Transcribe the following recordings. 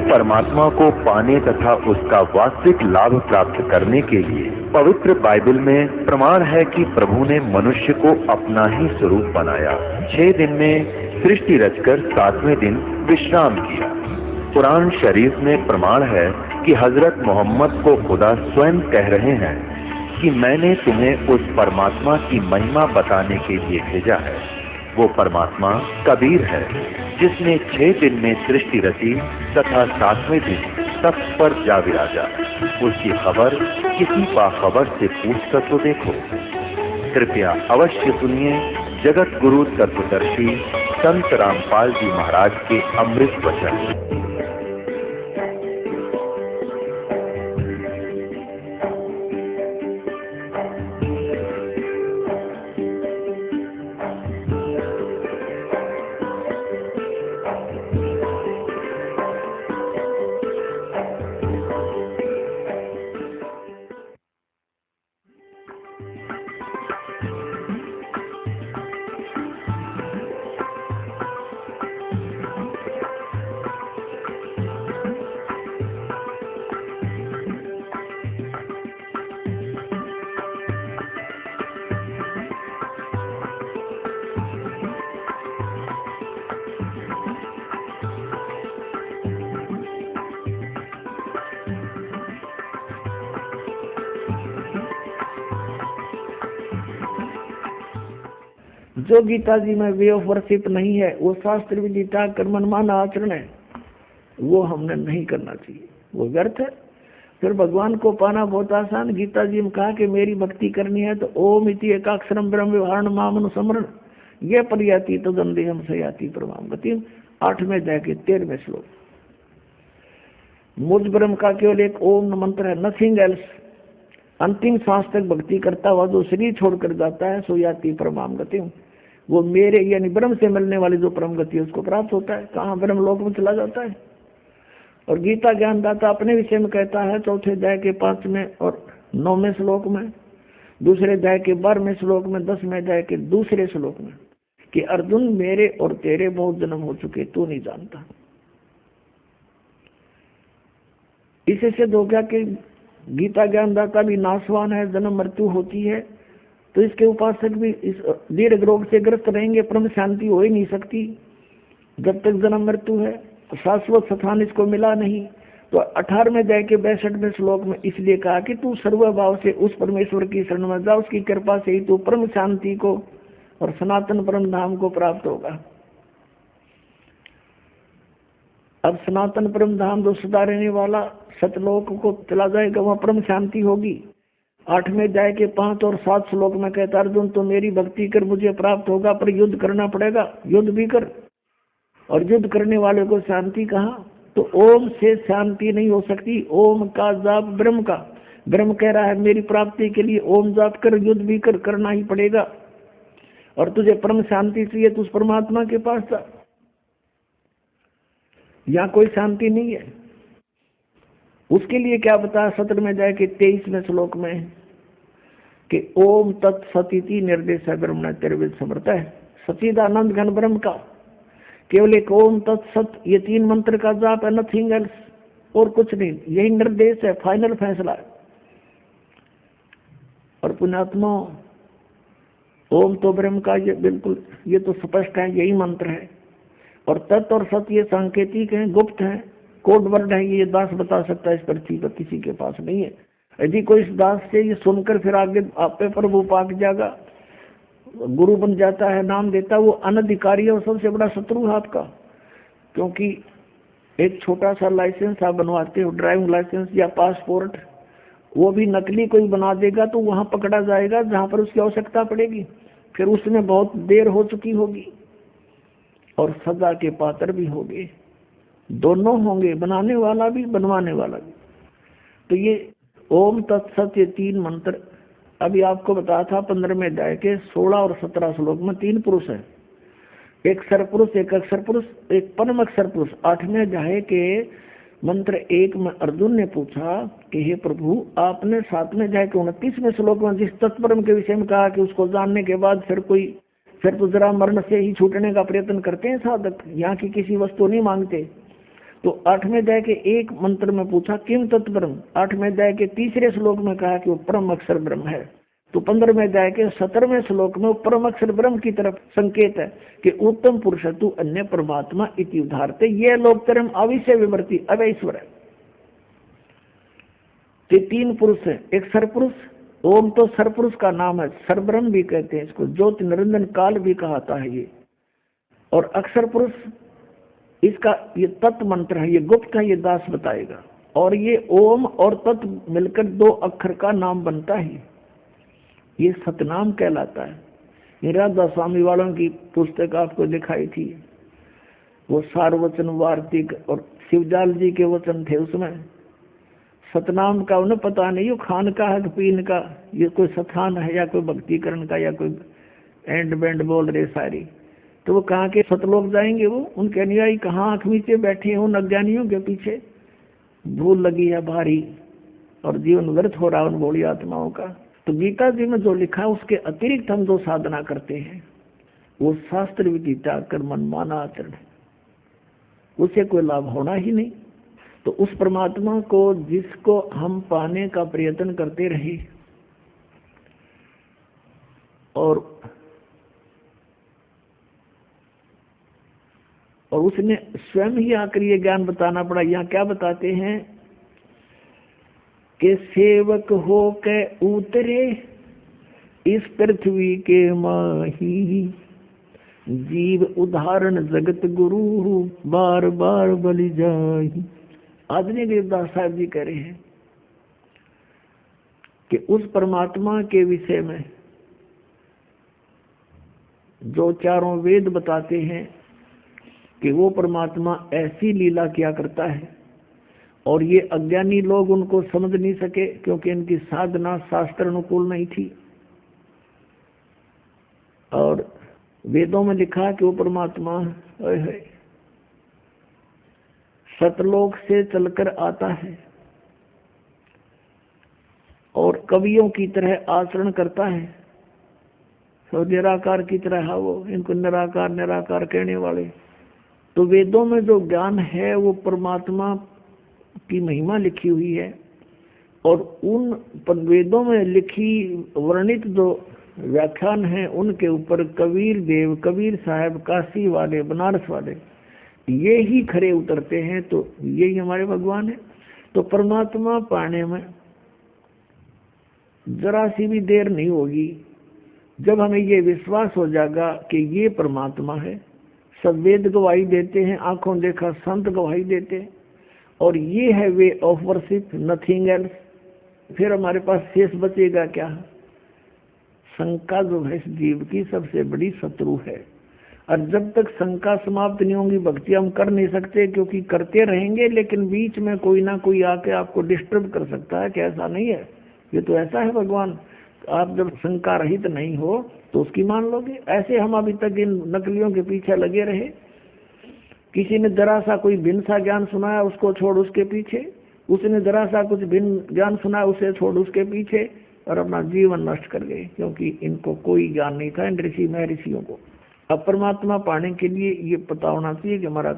परमात्मा को पाने तथा उसका वास्तविक लाभ प्राप्त करने के लिए पवित्र बाइबल में प्रमाण है कि प्रभु ने मनुष्य को अपना ही स्वरूप बनाया। 6 दिन में सृष्टि रचकर 7वें दिन विश्राम किया। कुरान शरीफ में प्रमाण है कि हजरत मोहम्मद को खुदा स्वयं कह रहे हैं कि मैंने तुम्हें उस परमात्मा की महिमा बताने के लिए भेजा है। वो परमात्मा कबीर है जिसने 6 दिन में सृष्टि रची तथा 7वें दिन तख्त पर जा विराजा। उसकी खबर किसी बाखबर से पूछकर तो देखो। कृपया अवश्य सुनिए जगत गुरु तत्वदर्शी संत रामपाल जी महाराज के अमृत वचन। जो गीता जी में वे ऑफ वर्शिप नहीं है, वो शास्त्र विदिता कर्ममान आचरण है, वो हमने नहीं करना चाहिए, वो व्यर्थ है। फिर भगवान को पाना बहुत आसान। गीता जी में कहा कि मेरी भक्ति करनी है तो ओम इति एकाक्षरम ब्रह्म व्यवहार मामनु समरण ये परियाति तो गंदे हम सयाति प्रमाम गति 8वें अध्याय के 13वें श्लोक। मुझ ब्रह्म का केवल एक ओम मंत्र है, नथिंग एल्स। अंतिम सांस तक भक्ति करता हुआ जो शरीर छोड़कर जाता है सो याति परमाम गति, वो मेरे यानी ब्रह्म से मिलने वाली जो परम गति है उसको प्राप्त होता है। कहाँ ब्रह्म लोक में चला जाता है। और गीता ज्ञानदाता अपने विषय में कहता है 4थे अध्याय के 5वें और 9वें श्लोक में, दूसरे अध्याय के 12वें श्लोक में, 10वें अध्याय के दूसरे श्लोक में कि अर्जुन मेरे और तेरे बहुत जन्म हो चुके, तू नहीं जानता। इसे सिद्ध हो गया कि गीता ज्ञानदाता भी नाशवान है, जन्म मृत्यु होती है, तो इसके उपासक भी इस दीर्घ रोग से ग्रस्त रहेंगे, परम शांति हो ही नहीं सकती जब तक जन्म मृत्यु है। शाश्वत स्थान इसको मिला नहीं। तो 18वें अध्याय के 62वें श्लोक में इसलिए कहा कि तू सर्वभाव से उस परमेश्वर की शरण में जा, उसकी कृपा से ही तू परम शांति को और सनातन परम धाम को प्राप्त होगा। अब सनातन परम धाम जो सदा रहने वाला सतलोक को चला जाएगा, वहाँ परम शांति होगी। 8वें अध्याय के 5 और 7 श्लोक में कहता अर्जुन तो मेरी भक्ति कर मुझे प्राप्त होगा, पर युद्ध करना पड़ेगा, युद्ध भी कर। और युद्ध करने वाले को शांति कहाँ? तो ओम से शांति नहीं हो सकती। ओम का जाप ब्रह्म का, ब्रह्म कह रहा है मेरी प्राप्ति के लिए ओम जाप कर, युद्ध भी कर, करना ही पड़ेगा। और तुझे परम शांति चाहिए तो उस परमात्मा के पास जा, यहाँ कोई शांति नहीं है। उसके लिए क्या बता 17वें अध्याय के 23वें श्लोक में कि ओम तत्सती निर्देश ब्रह्म तिरविद समर्थ है। सचिदानंद घन ब्रह्म का केवल एक ओम तत्सत, ये 3 मंत्र का जाप है, नथिंग एल्स, और कुछ नहीं। यही निर्देश है, फाइनल फैसला है। और पुण्यात्मा ओम तो ब्रह्म का ये बिल्कुल ये तो स्पष्ट है, यही मंत्र है। और तत् और सत ये सांकेतिक हैं, गुप्त हैं, कोड वर्ड है, ये दास बता सकता है, इस पृथ्वी पर किसी के पास नहीं है। यदि कोई इस दास से ये सुनकर फिर आगे आप पे प्रभु पाक जाएगा, गुरु बन जाता है, नाम देता, वो अनधिकारी है और सबसे बड़ा शत्रु है आपका। क्योंकि एक छोटा सा लाइसेंस आप बनवाते हो, ड्राइविंग लाइसेंस या पासपोर्ट, वो भी नकली कोई बना देगा तो वहां पकड़ा जाएगा जहां पर उसकी आवश्यकता पड़ेगी। फिर उसमें बहुत देर हो चुकी होगी और सजा के पात्र भी होंगे, दोनों होंगे, बनाने वाला भी बनवाने वाला भी। तो ये ओम तत्सत ये 3 मंत्र अभी आपको बताया था 15वें अध्याय के 16 और 17 श्लोक में 3 पुरुष है, एक सरपुरुष, एक अक्षर पुरुष, एक परम अक्षर पुरुष। 8वें अध्याय के मंत्र 1 में अर्जुन ने पूछा कि हे प्रभु आपने 7वें अध्याय के 29वें श्लोक में जिस तत्परम के विषय में कहा कि उसको जानने के बाद फिर तो जरा मरण से ही छूटने का प्रयत्न करते हैं साधक, यहाँ की किसी वस्तु नहीं मांगते। तो 8वें अध्याय के एक मंत्र में पूछा किम तत्ब्रह्म, 8वें अध्याय के तीसरे श्लोक में कहा कि वो परम अक्षर ब्रह्म है। तो 15वें अध्याय के 17वें श्लोक में वो परम अक्षर ब्रह्म की तरफ संकेत है कि उत्तम पुरुष तू अन्य परमात्मा इति उदाहरते, ये लोकतरम अविषय विवर्ती अब ईश्वर है। तो 3 पुरुष है, एक सरपुरुष, ओम तो सरपुरुष का नाम है, सरब्रह्म भी कहते हैं इसको, ज्योति निरंजन काल भी कहता है ये, और अक्षर पुरुष इसका ये तत्व मंत्र है, ये गुप्त है, ये दास बताएगा। और ये ओम और तत्व मिलकर 2 अक्षर का नाम बनता है, ये सतनाम कहलाता है। ये राधा स्वामी वालों की पुस्तक आपको दिखाई थी, वो सारवचन वार्तिक और शिवजाल जी के वचन थे, उसमें सतनाम का उन्हें पता नहीं वो खान का है पीन का, ये कोई सथान है या कोई भक्तिकरण का या कोई एंड बैंड बोल रहे सारी। तो वो कहाँ के सतलोक जाएंगे, वो उनके अनुयायी कहाँ आंख नीचे बैठे हैं उन अज्ञानियों के पीछे, भूल लगी है भारी और जीवन व्यर्थ हो रहा उन भोली आत्माओं का। तो गीता जी में जो लिखा है उसके अतिरिक्त हम जो साधना करते हैं वो शास्त्र विधि त्याग कर मनमाना आचरण है, उसे कोई लाभ होना ही नहीं। तो उस परमात्मा को जिसको हम पाने का प्रयत्न करते रहे और उसने स्वयं ही आकर ये ज्ञान बताना पड़ा। यहाँ क्या बताते हैं कि सेवक हो के उतरे इस पृथ्वी के माही, जीव उदाहरण जगत गुरु बार बार बलि जाहि। आदरणीय देवदास साहब जी कह रहे हैं कि उस परमात्मा के विषय में जो चारों वेद बताते हैं कि वो परमात्मा ऐसी लीला किया करता है और ये अज्ञानी लोग उनको समझ नहीं सके क्योंकि इनकी साधना शास्त्र अनुकूल नहीं थी। और वेदों में लिखा कि वो परमात्मा सतलोक से चलकर आता है और कवियों की तरह आचरण करता है, तो निराकार की तरह है वो, इनको निराकार निराकार कहने वाले। तो वेदों में जो ज्ञान है वो परमात्मा की महिमा लिखी हुई है और उन वेदों में लिखी वर्णित जो व्याख्यान है उनके ऊपर कबीर देव, कबीर साहब, काशी वाले, बनारस वाले ये ही खरे उतरते हैं। तो यही हमारे भगवान है। तो परमात्मा पाने में जरा सी भी देर नहीं होगी जब हमें ये विश्वास हो जाएगा कि ये परमात्मा है। सब वेद गवाही देते हैं, आंखों देखा संत गवाही देते हैं और ये है way of worship, nothing else. फिर हमारे पास शेष बचेगा क्या? शंका जो है इस जीव की सबसे बड़ी शत्रु है और जब तक शंका समाप्त नहीं होगी भक्ति हम कर नहीं सकते, क्योंकि करते रहेंगे लेकिन बीच में कोई ना कोई आके आपको डिस्टर्ब कर सकता है कि ऐसा नहीं है, ये तो ऐसा है भगवान। आप जब शंका रहित नहीं हो तो उसकी मान लोगे। ऐसे हम अभी तक इन नकलियों के पीछे लगे रहे, किसी ने जरा सा कोई भिन्न सा ज्ञान सुनाया उसको छोड़ उसके पीछे, उसने जरा सा कुछ भिन्न ज्ञान सुनाया उसे छोड़ उसके पीछे और अपना जीवन नष्ट कर गए, क्योंकि इनको कोई ज्ञान नहीं था इन ऋषि महर्षियों को। अब परमात्मा पाने के लिए ये पता होना चाहिए कि हमारा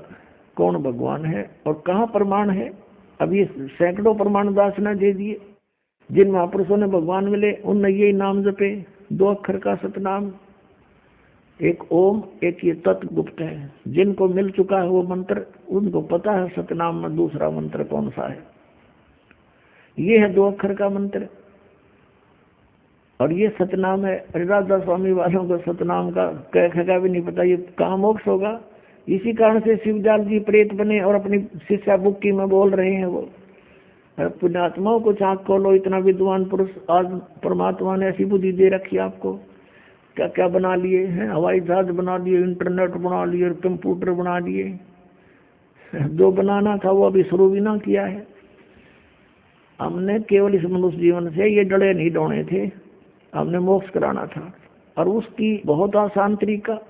कौन भगवान है और कहाँ प्रमाण है। अब ये सैकड़ों प्रमाण दास ने दे दिए, जिन महापुरुषों ने भगवान मिले उनने यही नाम जपे, 2 अक्षर का सतनाम, एक ओम, एक ये तत्व गुप्त है। जिनको मिल चुका है वो मंत्र उनको पता है सतनाम में दूसरा मंत्र कौन सा है। ये है 2 अक्षर का मंत्र और ये सतनाम है। राधा स्वामी वालों को सतनाम का कह भी नहीं पता ये कहाँ मोक्ष होगा। इसी कारण से शिवजाल जी प्रेत बने और अपनी शिष्या बुक्की में बोल रहे हैं वो, पुण्यात्माओं को आँख खोलो, इतना विद्वान पुरुष आज परमात्मा ने ऐसी बुद्धि दे रखी आपको, क्या क्या बना लिए हैं, हवाई जहाज बना लिए, इंटरनेट बना लिए, कंप्यूटर बना लिए, जो बनाना था वो अभी शुरू भी ना किया है। हमने केवल इस मनुष्य जीवन से ये डले नहीं डोने थे, हमने मोक्ष कराना था और उसकी बहुत आसान तरीका,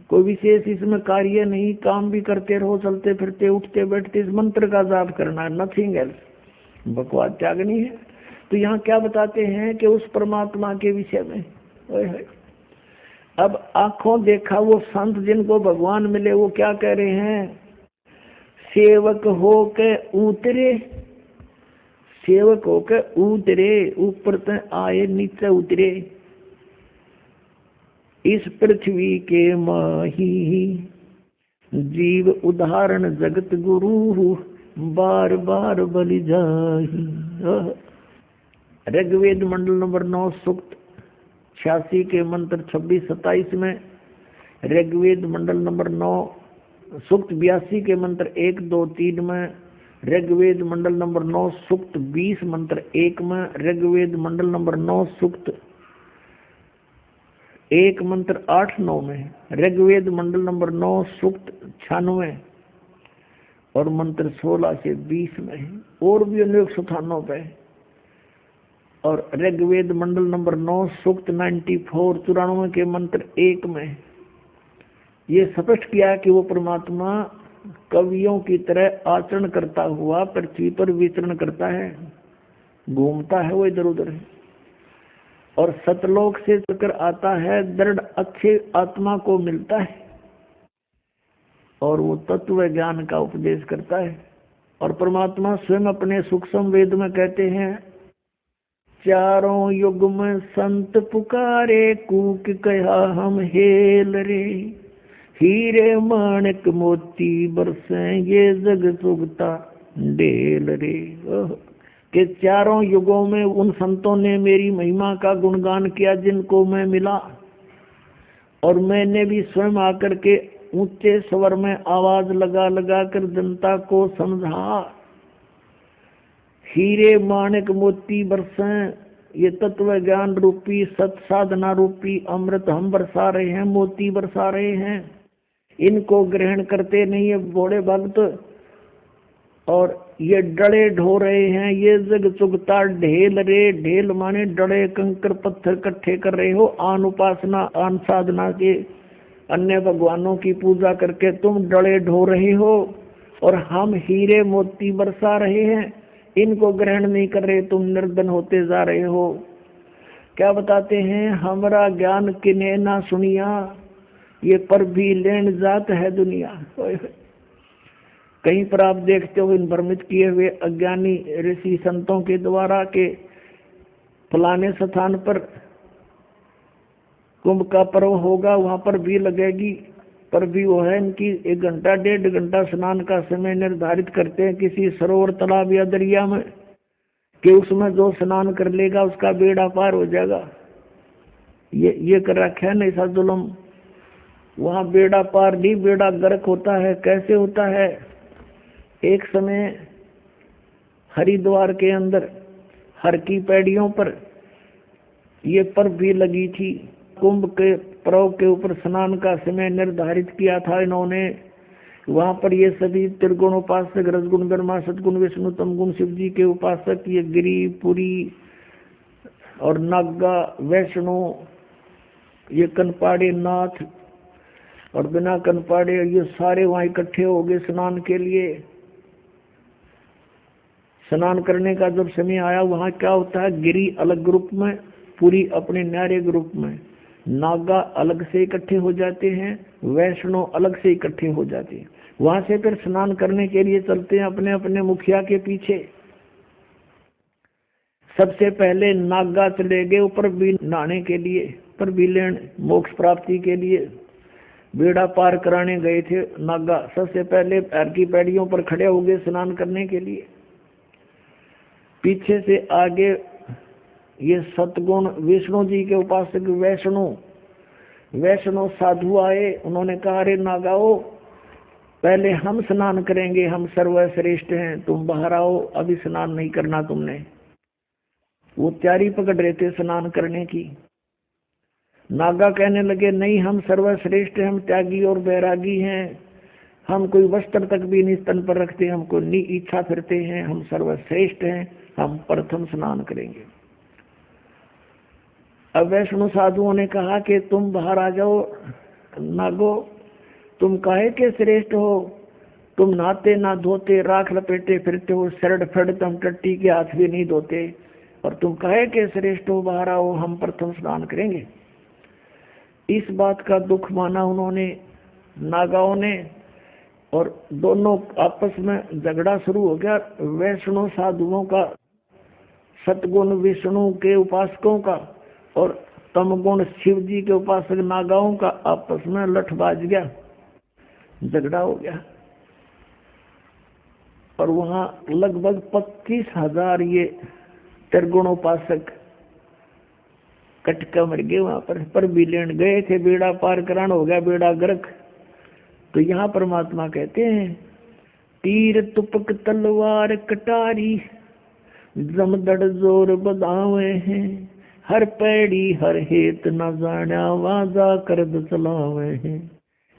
कोई विशेष इसमें कार्य नहीं, काम भी करते रहो, चलते फिरते उठते बैठते इस मंत्र का जाप करना, नथिंग एल्स, बकवास त्यागनी है। तो यहाँ क्या बताते हैं कि उस परमात्मा के विषय में अब आंखों देखा वो संत जिनको भगवान मिले वो क्या कह रहे हैं सेवक हो के उतरे, सेवक हो के उतरे, ऊपर से आए नीचे उतरे। इस पृथ्वी के माही जीव उदाहरण जगत गुरु, बार बार बलि जाहि। ऋग्वेद मंडल नंबर 9 सूक्त 86 के मंत्र 26-27 में, ऋग्वेद मंडल नंबर 9 सूक्त 82 के मंत्र 1, 2, 3 में, ऋग्वेद मंडल नंबर 9 सूक्त 20 मंत्र 1 में, ऋग्वेद मंडल नंबर 9 सूक्त 1 मंत्र 8, 9 में, ऋग्वेद मंडल नंबर 9 सूक्त 96 और मंत्र 16 से 20 में है, और भी अनेक स्थानों पे। और ऋग्वेद मंडल नंबर 9 सूक्त 94 के मंत्र 1 में ये स्पष्ट किया कि वो परमात्मा कवियों की तरह आचरण करता हुआ पृथ्वी पर विचरण करता है, घूमता है वो इधर उधर, और सतलोक से चलकर आता है, दृढ़ अच्छे आत्मा को मिलता है और वो तत्व ज्ञान का उपदेश करता है। और परमात्मा स्वयं अपने सूक्ष्म वेद में कहते हैं, चारों युग में संत पुकारे, कूक कहा हम हेल रे, हीरे माणिक मोती बरसे, ये जग चुगता ढेल रे। कि चारों युगों में उन संतों ने मेरी महिमा का गुणगान किया जिनको मैं मिला, और मैंने भी स्वयं आकर के ऊंचे स्वर में आवाज लगा लगा कर जनता को समझा। हीरे माणिक मोती बरसें, ये तत्व ज्ञान रूपी सत साधना रूपी अमृत हम बरसा रहे हैं, मोती बरसा रहे हैं। इनको ग्रहण करते नहीं है बूढ़े भक्त, और ये डड़े ढो रहे हैं, ये जग चुगता ढेल रे। ढेल माने डड़े कंकर पत्थर इकट्ठे कर रहे हो, आन उपासना आन साधना के अन्य भगवानों की पूजा करके तुम डड़े ढो रहे हो, और हम हीरे मोती बरसा रहे हैं, इनको ग्रहण नहीं कर रहे, तुम निर्धन होते जा रहे हो। क्या बताते हैं, हमारा ज्ञान किने ना सुनिया, ये पर भी लेन जात है दुनिया। कहीं पर आप देखते हो इन भ्रमित किए हुए अज्ञानी ऋषि संतों के द्वारा के फलाने स्थान पर कुंभ का पर्व होगा, वहां पर भी लगेगी, पर भी वो है इनकी 1 घंटा 1.5 घंटा स्नान का समय निर्धारित करते हैं किसी सरोवर तालाब या दरिया में, कि उसमें जो स्नान कर लेगा उसका बेड़ा पार हो जाएगा। ये कर रखा है ना ऐसा जुल्म। वहां बेड़ा पार नहीं, बेड़ा गर्क होता है। कैसे होता है, एक समय हरिद्वार के अंदर हर की पैड़ियों पर ये पर्व भी लगी थी। कुंभ के पर्व के ऊपर स्नान का समय निर्धारित किया था इन्होंने। वहां पर ये सभी त्रिगुण उपासक, रजगुण ब्रह्मा, सतगुण विष्णु, तमगुण शिव जी के उपासक, ये गिरी पुरी और नागा वैष्णो, ये कनपाड़े नाथ और बिना कनपाड़े, ये सारे वहां इकट्ठे हो गए स्नान के लिए। स्नान करने का जब समय आया, वहां क्या होता है, गिरी अलग ग्रुप में, पूरी अपने न्यारे ग्रुप में, नागा अलग से इकट्ठे हो जाते हैं, वैष्णो अलग से इकट्ठे हो जाते हैं। वहां से फिर स्नान करने के लिए चलते हैं अपने अपने मुखिया के पीछे। सबसे पहले नागा चले गए ऊपर भी नहाने के लिए, पर भी लेन मोक्ष प्राप्ति के लिए बेड़ा पार कराने गए थे नागा। सबसे पहले पैर की पैड़ियों पर खड़े हो गए स्नान करने के लिए। पीछे से आगे ये सतगुण विष्णु जी के उपासक वैष्णो साधु आए। उन्होंने कहा, अरे नागाओ, पहले हम स्नान करेंगे, हम सर्वश्रेष्ठ हैं, तुम बाहर आओ, अभी स्नान नहीं करना तुमने। वो तैयारी पकड़ रहे थे स्नान करने की। नागा कहने लगे, नहीं, हम सर्वश्रेष्ठ हैं, हम त्यागी और बैरागी हैं, हम कोई वस्त्र तक भी नहीं तन पर रखते, हमको नी इच्छा फिरते हैं, हम सर्वश्रेष्ठ हैं, हम प्रथम स्नान करेंगे। अब वैष्णो साधुओं ने कहा कि तुम बाहर आ जाओ नागो, तुम काहे के श्रेष्ठ हो, तुम नहाते ना धोते, राख लपेटे फिरते हो, शरड फड़ हम टट्टी के हाथ भी नहीं धोते, और तुम काहे के श्रेष्ठ हो, बाहर आओ, हम प्रथम स्नान करेंगे। इस बात का दुख माना उन्होंने, नागाओं ने, और दोनों आपस में झगड़ा शुरू हो गया। वैष्णव साधुओं का, सतगुण विष्णु के उपासकों का, और तमगुण शिव जी के उपासक नागाओं का आपस में लठ बाज गया, झगड़ा हो गया। और वहां लगभग 25,000 ये त्रिगुणोपासक कटका मर गए। वहां पर भी लेन गए थे, बेड़ा पार करान हो गया, बेड़ा गर्क। तो यहाँ परमात्मा कहते हैं, तीर तुपक तलवार कटारी जमदड़ जोर बदावे हैं, हर पैड़ी हर हेत न जाना वाजा करद चलावे हैं,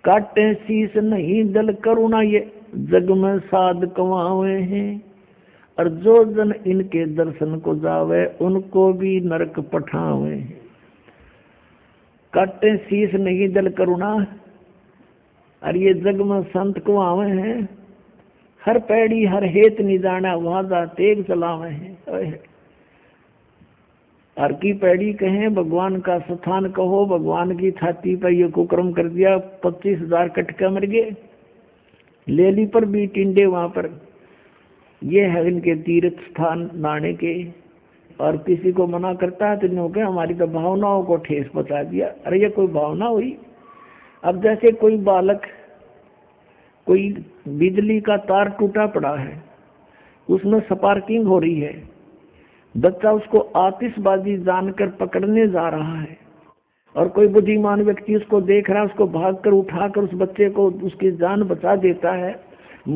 काटे शीस नहीं दल करुणा ये जग में साध कमावे हैं, और जो जन इनके दर्शन को जावे उनको भी नरक पठावे हैं। काटे शीस नहीं दल करुणा, और ये जग में संत को आवे हैं, हर पैड़ी हर हेत नहीं जाना वाजा तेग चलावे हैं। हर की पैड़ी कहें भगवान का स्थान कहो, भगवान की छाती पर ये कुकर्म कर दिया, 25,000 कटका मर गए। लेली पर भी टिंडे वहां पर, ये है इनके तीर्थ स्थान नाने के। और किसी को मना करता है तो नो के हमारी तो भावनाओं को ठेस पहुंचा दिया। अरे ये कोई भावना हुई? अब जैसे कोई बालक, कोई बिजली का तार टूटा पड़ा है, उसमें स्पार्किंग हो रही है, बच्चा उसको आतिशबाजी जानकर पकड़ने जा रहा है, और कोई बुद्धिमान व्यक्ति उसको देख रहा है, उसको भागकर उठाकर उस बच्चे को उसकी जान बचा देता है।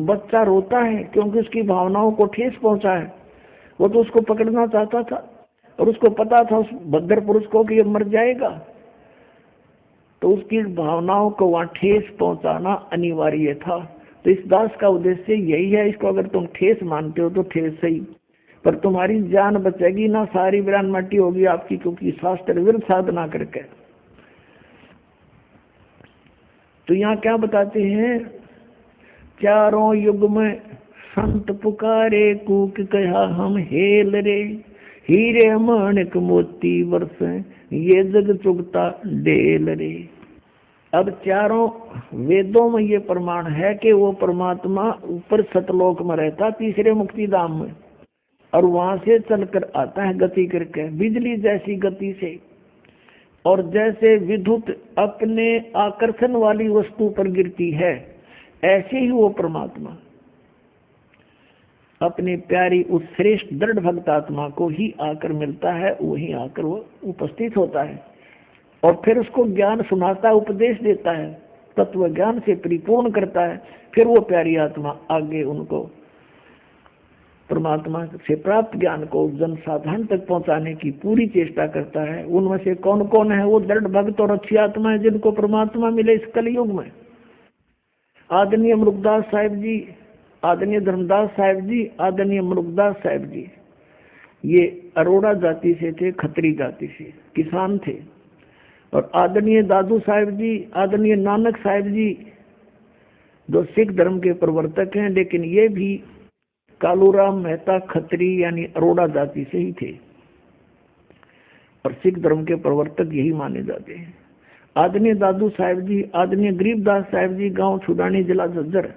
बच्चा रोता है क्योंकि उसकी भावनाओं को ठेस पहुंचा है। वो तो उसको पकड़ना चाहता था और उसको पता था उस भद्र पुरुष को कि ये मर जाएगा, तो उसकी भावनाओं को वहां ठेस पहुंचाना अनिवार्य था। तो इस दास का उद्देश्य यही है। इसको अगर तुम ठेस मानते हो तो ठेस सही, पर तुम्हारी जान बचेगी ना, सारी वीरान मट्टी होगी आपकी, क्योंकि शास्त्र विरुद्ध साधना करके। तो यहाँ क्या बताते हैं, चारों युग में संत पुकारे कूक कहा हम हेल रे, हीरे माणिक मोती बरसे ये जग चुगता डेल रे। अब चारों वेदों में ये प्रमाण है कि वो परमात्मा ऊपर सतलोक में रहता, तीसरे मुक्ति धाम में, और वहां से चलकर आता है गति करके, बिजली जैसी गति से। और जैसे विद्युत अपने आकर्षण वाली वस्तु पर गिरती है, ऐसे ही वो परमात्मा अपनी प्यारी उस श्रेष्ठ दृढ़ भक्त आत्मा को ही आकर मिलता है, वही आकर वो उपस्थित होता है और फिर उसको ज्ञान सुनाता है, उपदेश देता है, तत्व ज्ञान से परिपूर्ण करता है। फिर वो प्यारी आत्मा आगे उनको परमात्मा से प्राप्त ज्ञान को जन साधारण तक पहुंचाने की पूरी चेष्टा करता है। उनमें से कौन कौन है वो दृढ़ भक्त और अच्छी आत्मा है जिनको परमात्मा मिले इस कलयुग में? आदरणीय मुरुगदास साहिब जी, आदरणीय धर्मदास साहिब जी, आदरणीय मुरुगदास साहिब जी, ये अरोड़ा जाति से थे, खत्री जाति से, किसान थे। और आदरणीय दादू साहिब जी, आदरणीय नानक साहिब जी, जो सिख धर्म के प्रवर्तक हैं, लेकिन ये भी कालूराम मेहता खत्री यानी अरोड़ा जाति से ही थे और सिख धर्म के प्रवर्तक यही माने जाते हैं। आदरणीय दादू साहिब जी, आदरणीय गरीबदास साहिब जी, गांव छुडानी, जिला झज्जर,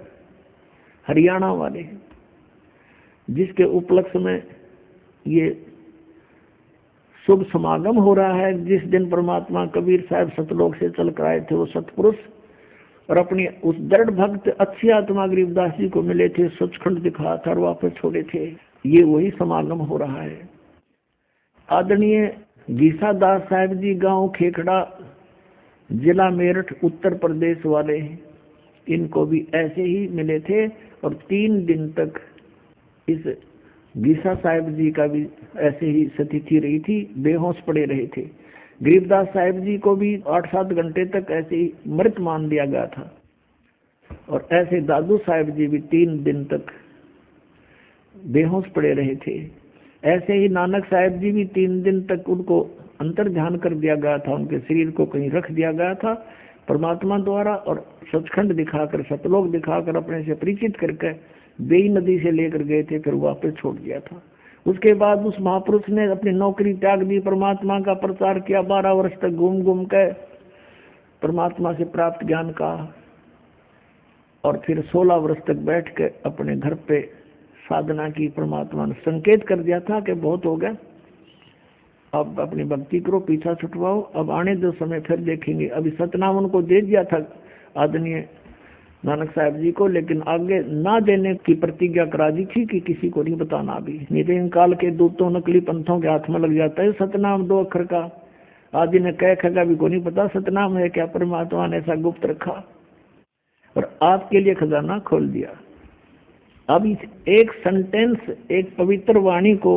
हरियाणा वाले, जिसके उपलक्ष्य में ये शुभ समागम हो रहा है। जिस दिन परमात्मा कबीर साहब सतलोक से चल कर आए थे, वो सतपुरुष और अपनी उस दृढ़ भक्त अच्छी आत्मा गरीबदास जी को मिले थे, सचखंड दिखा था और वापस छोड़े थे, ये वही समागम हो रहा है। आदरणीय गीसा दास साहिब जी, गांव खेखड़ा, जिला मेरठ, उत्तर प्रदेश वाले हैं, इनको भी ऐसे ही मिले थे और 3 दिन तक इस गीसा साहिब जी का भी ऐसे ही स्थिति रही थी, बेहोश पड़े रहे थे। गरीबदास साहिब जी को भी 8-7 घंटे तक ऐसे ही मृत मान दिया गया था और ऐसे दादू साहिब जी भी 3 दिन तक बेहोश पड़े रहे थे। ऐसे ही नानक साहिब जी भी 3 दिन तक उनको अंतर ध्यान कर दिया गया था, उनके शरीर को कहीं रख दिया गया था परमात्मा द्वारा और सचखंड दिखाकर, सतलोक दिखाकर अपने से परिचित करके बेई नदी से लेकर गए थे, फिर वापस छोड़ दिया था। उसके बाद उस महापुरुष ने अपनी नौकरी त्याग दी, परमात्मा का प्रचार किया, 12 वर्ष तक घूम घूम के परमात्मा से प्राप्त ज्ञान का और फिर 16 वर्ष तक बैठ के अपने घर पे साधना की। परमात्मा ने संकेत कर दिया था कि बहुत हो गया, अब अपनी भक्ति करो, पीछा छुटवाओ, अब आने दो समय, फिर देखेंगे। अभी सतनाम उनको दे दिया था आदरणीय नानक साहब जी को, लेकिन आगे ना देने की प्रतिज्ञा करा दी थी कि किसी को नहीं बताना अभी, नहीं तो इन काल के दूतों नकली पंथों के हाथ में लग जाता है सतनाम 2 अक्षर का। आदि ने कह खगा भी को नहीं पता सतनाम है क्या, परमात्मा ने ऐसा गुप्त रखा और आपके लिए खजाना खोल दिया। अब इस एक सेंटेंस, एक पवित्र वाणी को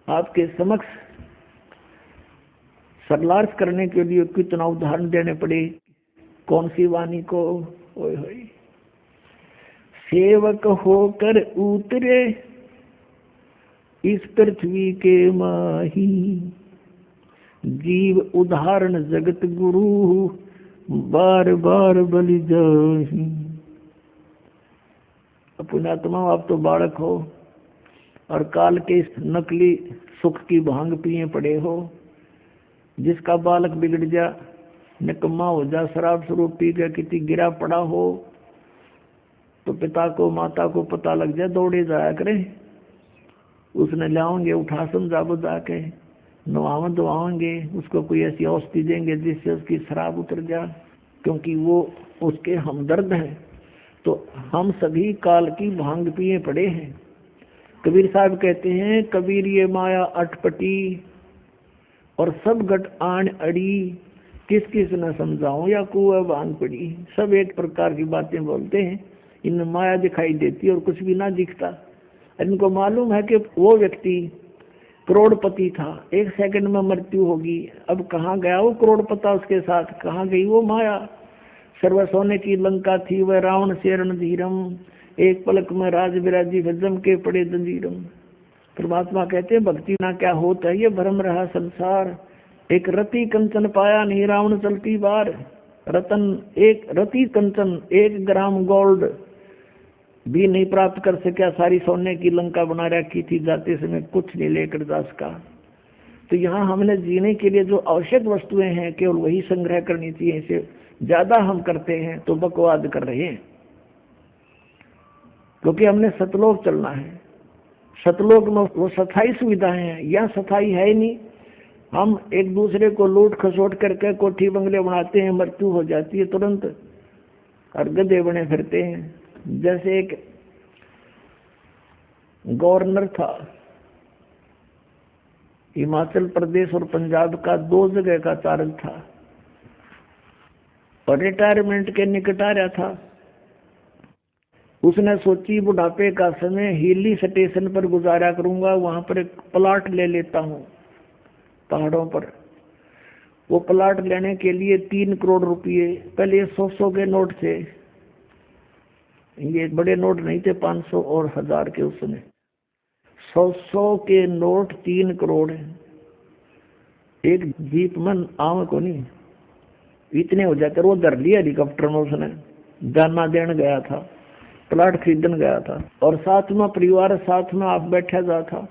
आपके समक्ष सरलार्थ करने के लिए कितना उदाहरण देने पड़े। कौन सी वाणी को? ओए होए, सेवक होकर उतरे इस पृथ्वी के माही, जीव उदाहरण जगत गुरु, बार बार बलि जाहि। पुण्यात्मा, आप तो बालक हो और काल के इस नकली सुख की भांग पिए पड़े हो। जिसका बालक बिगड़ जा, निकम्मा हो जा, शराब स्वरूप पी के किसी गिरा पड़ा हो, तो पिता को माता को पता लग जाए, दौड़े जाया करे, उसने लाओगे उठा समझा बुझा के, नवावा दुआएंगे, उसको कोई ऐसी औषधि देंगे जिससे उसकी शराब उतर जा, क्योंकि वो उसके हमदर्द हैं। तो हम सभी काल की भांग पिए पड़े हैं। कबीर साहब कहते हैं, कबीर ये माया अटपटी और सब घट आन अड़ी, किस किस न समझाऊं या कुएं बांध पड़ी। सब एक प्रकार की बातें बोलते हैं, इनमें माया दिखाई देती और कुछ भी ना दिखता। इनको मालूम है कि वो व्यक्ति करोड़पति था, 1 सेकंड में मृत्यु होगी। अब कहाँ गया वो करोड़पता, उसके साथ कहाँ गई वो माया। सर्व सोने की लंका थी वह रावण से रणधीरम, एक पलक में राज विराजी भजम के पड़े जंजीरम। परमात्मा कहते हैं, भक्ति ना क्या होता है, ये भ्रम रहा संसार। एक रति कंचन पाया नहीं रावण चलती बार, रतन एक रति कंचन 1 ग्राम गोल्ड भी नहीं प्राप्त कर सका, सारी सोने की लंका बना रखी थी, जाते समय कुछ नहीं लेकर जा सका। तो यहाँ हमने जीने के लिए जो आवश्यक वस्तुएं हैं केवल वही संग्रह करनी चाहिए। इसे ज्यादा हम करते हैं तो बकवाद कर रहे हैं, क्योंकि हमने सतलोक चलना है। सतलोक में वो सफाई सुविधाएं हैं, यह सफाई है ही नहीं। हम एक दूसरे को लूट खसोट करके कोठी बंगले बनाते हैं, मृत्यु हो जाती है तुरंत, और गधे बने फिरते हैं। जैसे एक गवर्नर था, हिमाचल प्रदेश और पंजाब का 2 जगह का चार्ज था, और रिटायरमेंट के निकट आ रहा था। उसने सोची बुढ़ापे का समय हिली स्टेशन पर गुजारा करूंगा, वहां पर एक प्लाट ले लेता हूं पहाड़ों पर। वो प्लाट लेने के लिए 3 करोड़ रुपए, पहले 100 के नोट थे, ये बड़े नोट नहीं थे, 500 और 1000 के उस समय। 100 के नोट 3 करोड़ है। एक जीप में आम को नहीं इतने हो जाते। वो धर लिया हेलीकॉप्टर में, उसने जाना देने गया था, प्लाट खरीदने गया था, और साथ में परिवार साथ में आप बैठा जा था।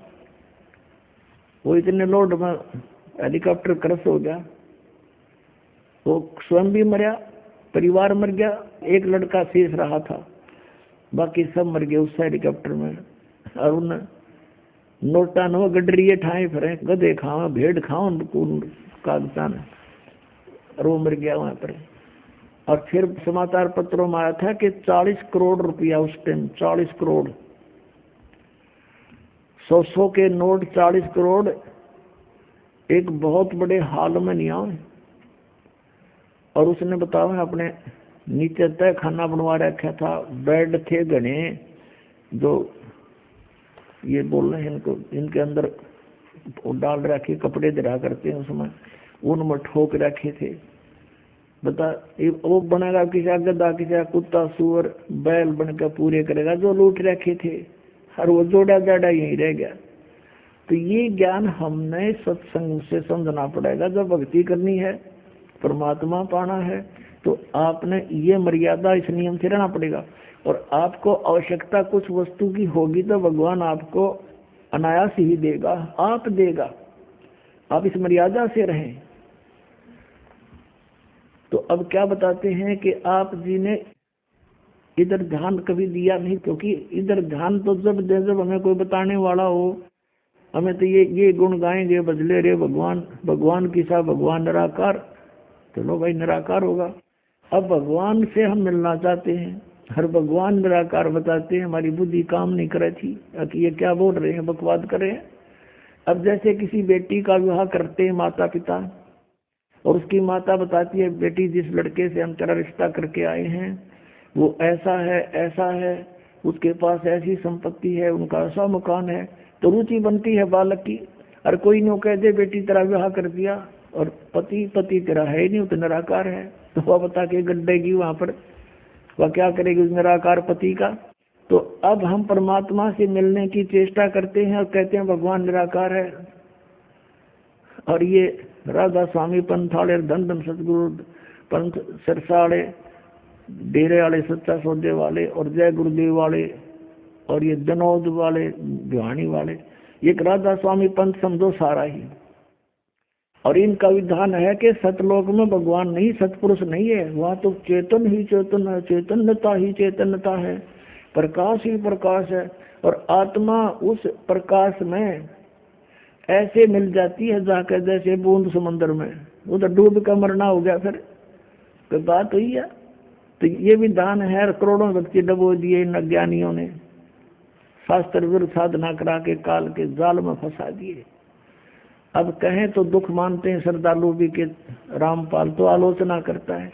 वो इतने लोड में हेलीकॉप्टर क्रश हो गया, वो स्वयं भी मरा, परिवार मर गया, एक लड़का शेष रहा था, बाकी सब मर गए उस हेलीकॉप्टर में। और उन नोटा नो गडरिए ठाए फिरे, गधे खाओ भेड़ खाओ कागजा ने, और वो मर गया वहां पर। और फिर समाचार पत्रों में आया था कि 40 करोड़ रुपया उस टाइम, 40 करोड़, 100 के नोट 40 करोड़ एक बहुत बड़े हाल में नहीं आए। और उसने बताया अपने नीचे तय खाना बनवा रखा था, बेड थे घने, जो ये बोल रहे हैं इनको, इनके अंदर डाल रखे कपड़े दरा करते हैं उसमें, उनमें ठोक रखे थे। बता वो बनेगा किसी गधा, किसी कुत्ता, सुअर, बैल बनकर पूरे करेगा जो लूट रखे थे, और वो जोड़ा जाड़ा यही रह गया। तो ये ज्ञान हमने सत्संग से समझना पड़ेगा। जब भक्ति करनी है, परमात्मा पाना है, तो आपने ये मर्यादा, इस नियम से रहना पड़ेगा। और आपको आवश्यकता कुछ वस्तु की होगी तो भगवान आपको अनायास ही देगा, आप देगा। आप इस मर्यादा से रहें। तो अब क्या बताते हैं कि आप जी ने इधर ध्यान कभी दिया नहीं, क्योंकि इधर ध्यान तो जब हमें कोई बताने वाला हो, हमें तो ये गुण गाएंगे, बजले रे भगवान, भगवान की सा भगवान निराकार, चलो भाई निराकार होगा। अब भगवान से हम मिलना चाहते हैं, हर भगवान निराकार बताते हैं, हमारी बुद्धि काम नहीं करे थी कि ये क्या बोल रहे हैं, बकवाद कर रहे हैं। अब जैसे किसी बेटी का विवाह करते हैं माता पिता, और उसकी माता बताती है, बेटी जिस लड़के से हम तेरा रिश्ता करके आए हैं वो ऐसा है, उसके पास ऐसी संपत्ति है, उनका ऐसा मकान है, तो रुचि बनती है बालक की। और कोई नो कह दे बेटी तेरा विवाह कर दिया और पति तेरा है ही नहीं, तो निराकार है, तो वह बता के गड्ढेगी वहां पर, वह क्या करेगी उस निराकार पति का। तो अब हम परमात्मा से मिलने की चेष्टा करते हैं और कहते हैं भगवान निराकार है। और ये राधा स्वामी पंथाले, धन धन सतगुरु पंथ सरसाड़े, डेरे वाले, सच्चा सौदे वाले, और जय गुरुदेव वाले, और ये जनौद वाले, भिवानी वाले, ये राधा स्वामी पंथ समझो सारा ही। और इनका विधान है कि सतलोक में भगवान नहीं, सतपुरुष नहीं है, वहाँ तो चेतन ही चेतन है, चैतन्यता ही चैतन्यता है, प्रकाश ही प्रकाश है। और आत्मा उस प्रकाश में ऐसे मिल जाती है जाकर जैसे बूंद समंदर में, उधर डूब कर मरना हो गया, फिर कोई बात हुई है। तो ये विधान है, करोड़ों व्यक्ति डबो दिए इन अज्ञानियों ने, शास्त्र विरुद्ध साधना करा के काल के जाल में फंसा दिए। अब कहें तो दुख मानते हैं श्रद्धालु भी के रामपाल तो आलोचना करता है,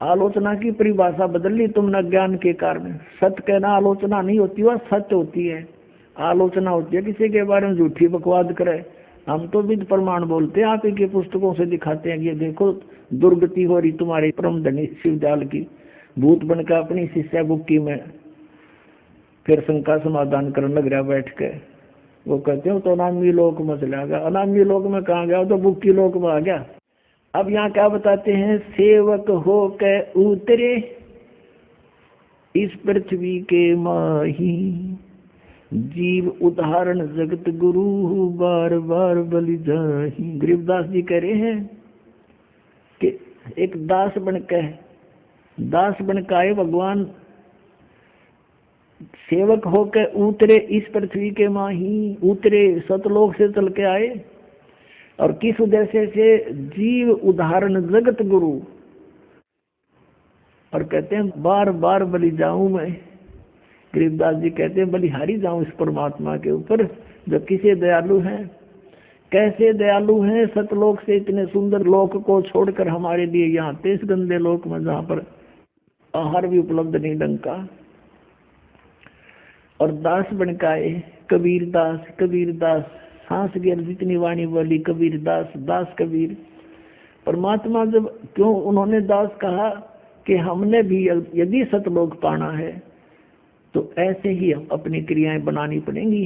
आलोचना की परिभाषा बदल ली तुमने अज्ञान के कारण। सत्य कहना आलोचना नहीं होती, वह सत्य होती है। आलोचना होती है किसी के बारे में झूठी बकवाद करे। हम तो विद प्रमाण बोलते हैं, आप ही के पुस्तकों से दिखाते हैं कि ये देखो दुर्गति हो रही तुम्हारे परम धनी शिवदयाल की, भूत बनकर अपनी शिष्या बुक्की में फिर शंका समाधान करने लग रहा बैठ के। वो कहते हो तो अनामी लोक में चला गया, अनामी लोक में कहाँ गया, तो बुक्की लोक में आ गया। अब यहाँ क्या बताते हैं, सेवक हो के उतरे इस पृथ्वी के माही, जीव उदाहरण जगत गुरु बार बार बलि जाहि। गरीबदास जी कह रहे हैं कि एक दास बनकर आए भगवान, सेवक होकर उतरे इस पृथ्वी के माही, उतरे सतलोक से चल के आए, और किस उद्देश्य से, जीव उदाहरण जगत गुरु। और कहते हैं बार बार बलि जाऊं मैं, गरीबदास जी कहते हैं बलिहारी जाऊं इस परमात्मा के ऊपर जो किसे दयालु हैं, कैसे दयालु हैं। सतलोक से इतने सुंदर लोक को छोड़कर हमारे लिए यहाँ आते इस गंदे लोक में जहाँ पर आहार भी उपलब्ध नहीं ढंग का। और दास बनकाए कबीरदास सांस गिर जितनी वाणी बोली कबीरदास, दास कबीर। परमात्मा जब क्यों उन्होंने दास कहा कि हमने भी यदि सतलोक पाना है तो ऐसे ही हम अपनी क्रियाएं बनानी पड़ेंगी।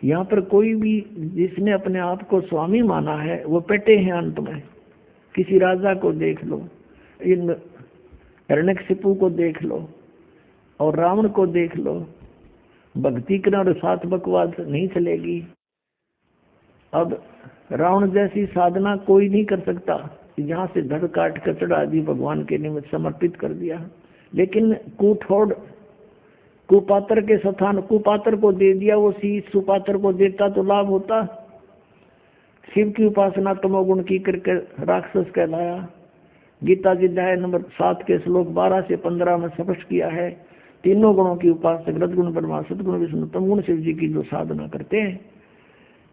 यहाँ पर कोई भी जिसने अपने आप को स्वामी माना है वो पेटे हैं अंत में। किसी राजा को देख लो, इन हिरण्यकशिपु को देख लो और रावण को देख लो, भक्ति करने और साथ बकवाद नहीं चलेगी। अब रावण जैसी साधना कोई नहीं कर सकता, यहाँ से धड़ काट कर चढ़ा दी, भगवान के निमित्त समर्पित कर दिया। लेकिन कुठोड़ कुपात्र के स्थान कुपात्र को दे दिया, वो सुपात्र को देता तो लाभ होता। शिव की उपासना तमोगुण की करके राक्षस कहलाया। गीता जी अध्याय नंबर 7 के श्लोक 12 से 15 में स्पष्ट किया है, तीनों गुणों की उपासक रजगुण ब्रह्मा सदगुण विष्णु तमगुण शिव जी की जो साधना करते हैं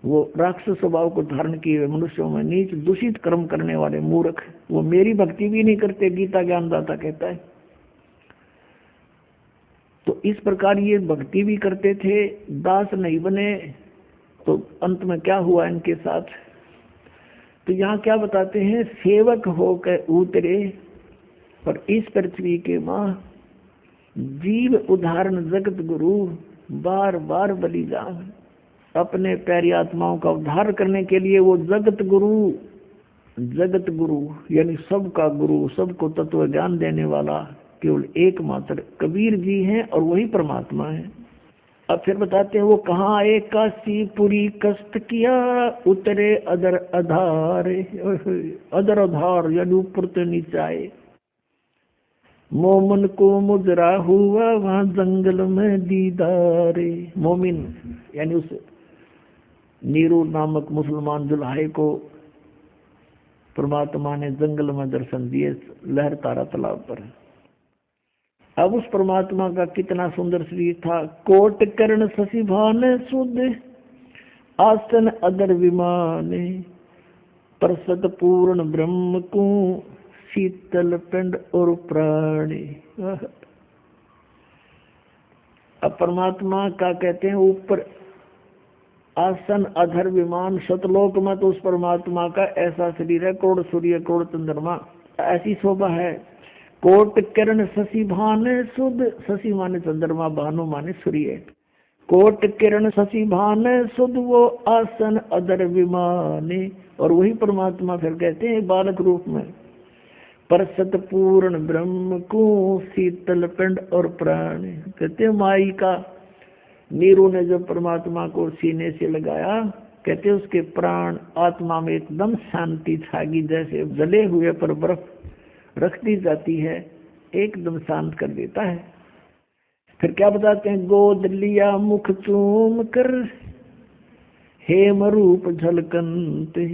वो राक्षस स्वभाव को धारण किए हुए मनुष्यों में नीच दूषित कर्म करने वाले मूर्ख, वो मेरी भक्ति भी नहीं करते, गीता ज्ञानदाता कहता है। तो इस प्रकार ये भक्ति भी करते थे, दास नहीं बने, तो अंत में क्या हुआ इनके साथ। तो यहाँ क्या बताते हैं, सेवक होकर उतरे और इस पृथ्वी के माँ, जीव उदाहरण जगत गुरु बार बार बलि जान। अपने प्यारी आत्माओं का उद्धार करने के लिए वो जगत गुरु यानी सबका गुरु, सबको तत्व ज्ञान देने वाला केवल एकमात्र कबीर जी हैं और वही परमात्मा है। अब फिर बताते हैं वो कहाँ आए, काशीपुरी कष्ट किया उतरे अदर आधार यानी ऊपर तो नीचे आए। मोमन को मुजरा हुआ वहां जंगल में दीदारे। मोमिन यानी उस नीरू नामक मुसलमान दुल्हाए को परमात्मा ने जंगल में दर्शन दिए, लहर तारा तालाब पर। अब उस परमात्मा का कितना सुंदर शरीर था। कोट कर्ण शशि भान सुध आसन अदर विमाने, प्रसद पूर्ण ब्रह्म को शीतल पिंड और प्राणी। अब परमात्मा का कहते हैं ऊपर आसन अधर विमान, सतलोक में तो उस परमात्मा का ऐसा शरीर है, करोड़ सूर्य करोड़ चंद्रमा ऐसी शोभा है। कोट किरण शशि भान सुध, शशि माने चंद्रमा, भानु माने सूर्य। कोट किरण शशि भान सुध वो आसन अधर विमाने। और वही परमात्मा फिर कहते हैं बालक रूप में, परसत पूर्ण ब्रह्म को शीतल पिंड और प्राण। कहते हैं माई का नीरू ने जब परमात्मा को सीने से लगाया, कहते उसके प्राण आत्मा में एकदम शांति छागी, जैसे जले हुए पर बर्फ रख दी जाती है, एकदम शांत कर देता है। फिर क्या बताते हैं, गोद लिया मुख चूम कर हेम रूप झलकंते,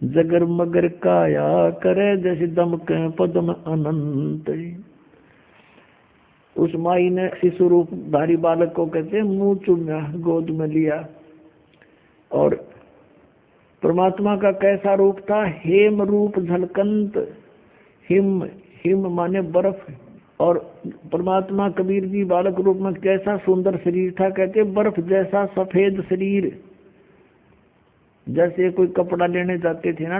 जगर मगर काया करे जैसे दमके पद्म अनंत। उस माई ने शिशु रूप धारी बालक को कहते हैं मुंह चूमा, गोद में लिया। और परमात्मा का कैसा रूप था, हेम रूप झलकंत। हिम हिम माने बर्फ। और परमात्मा कबीर जी बालक रूप में कैसा सुंदर शरीर था, कहते बर्फ जैसा सफेद शरीर। जैसे कोई कपड़ा लेने जाते थे ना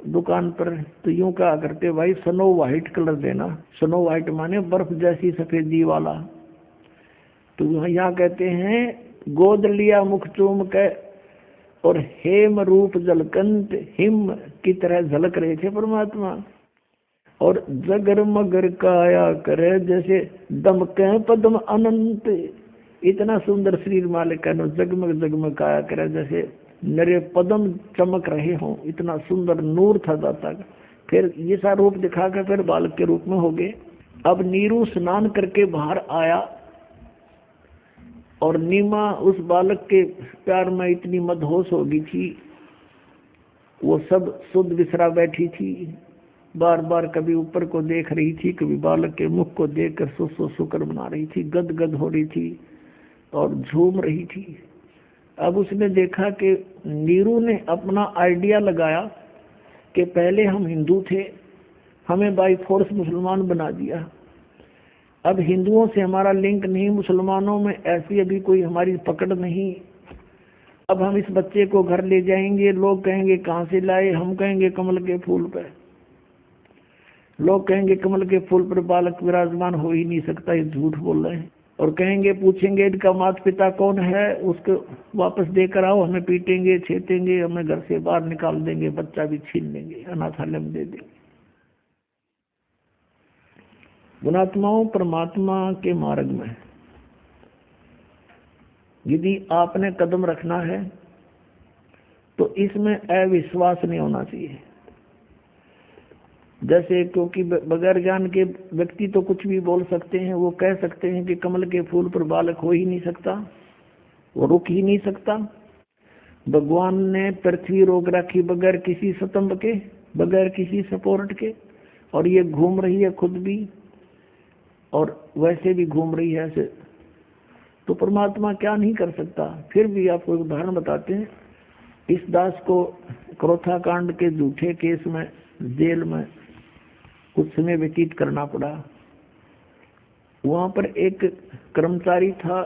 दुकान पर, तो यूं कहा करते भाई स्नो व्हाइट कलर देना। स्नो व्हाइट माने बर्फ जैसी सफेदी वाला। तो यहाँ कहते हैं गोद लिया मुख चूम के और हेम रूप जलकंत, हिम की तरह झलक रहे थे परमात्मा। और जगर मगर काया करे जैसे दमके पद्म अनंत। इतना सुंदर शरीर मालिक का, जगमग जगमग काया करे जैसे नरे पद्म चमक रहे हों, इतना सुंदर नूर था दाता का। फिर ये सा रूप दिखा कर फिर बालक के रूप में हो गए। अब नीरू स्नान करके बाहर आया और नीमा उस बालक के प्यार में इतनी मदहोश हो गई थी, वो सब शुद्ध विसरा बैठी थी। बार बार कभी ऊपर को देख रही थी, कभी बालक के मुख को देखकर सो शुक्र बना रही थी, गद गद हो रही थी और झूम रही थी। अब उसने देखा कि नीरू ने अपना आइडिया लगाया कि पहले हम हिंदू थे, हमें बाई फोर्स मुसलमान बना दिया। अब हिंदुओं से हमारा लिंक नहीं, मुसलमानों में ऐसी अभी कोई हमारी पकड़ नहीं। अब हम इस बच्चे को घर ले जाएंगे, लोग कहेंगे कहाँ से लाए, हम कहेंगे कमल के फूल पर, लोग कहेंगे कमल के फूल पर बालक विराजमान हो ही नहीं सकता, ये झूठ बोल रहे हैं। और कहेंगे पूछेंगे इनका माता पिता कौन है, उसको वापस देकर आओ, हमें पीटेंगे छेतेंगे, हमें घर से बाहर निकाल देंगे, बच्चा भी छीन लेंगे, अनाथालय में दे देंगे। गुणात्माओं परमात्मा के मार्ग में यदि आपने कदम रखना है तो इसमें अविश्वास नहीं होना चाहिए। जैसे क्योंकि बगैर ज्ञान के व्यक्ति तो कुछ भी बोल सकते हैं, वो कह सकते हैं कि कमल के फूल पर बालक हो ही नहीं सकता, वो रुक ही नहीं सकता। भगवान ने पृथ्वी रोक रखी बगैर किसी स्तंभ के, बगैर किसी सपोर्ट के, और ये घूम रही है खुद भी और वैसे भी घूम रही है ऐसे, तो परमात्मा क्या नहीं कर सकता। फिर भी आपको एक उदाहरण बताते हैं। इस दास को क्रोथा कांड के झूठे केस में जेल में कुछ समय व्यतीत करना पड़ा। वहां पर एक कर्मचारी था,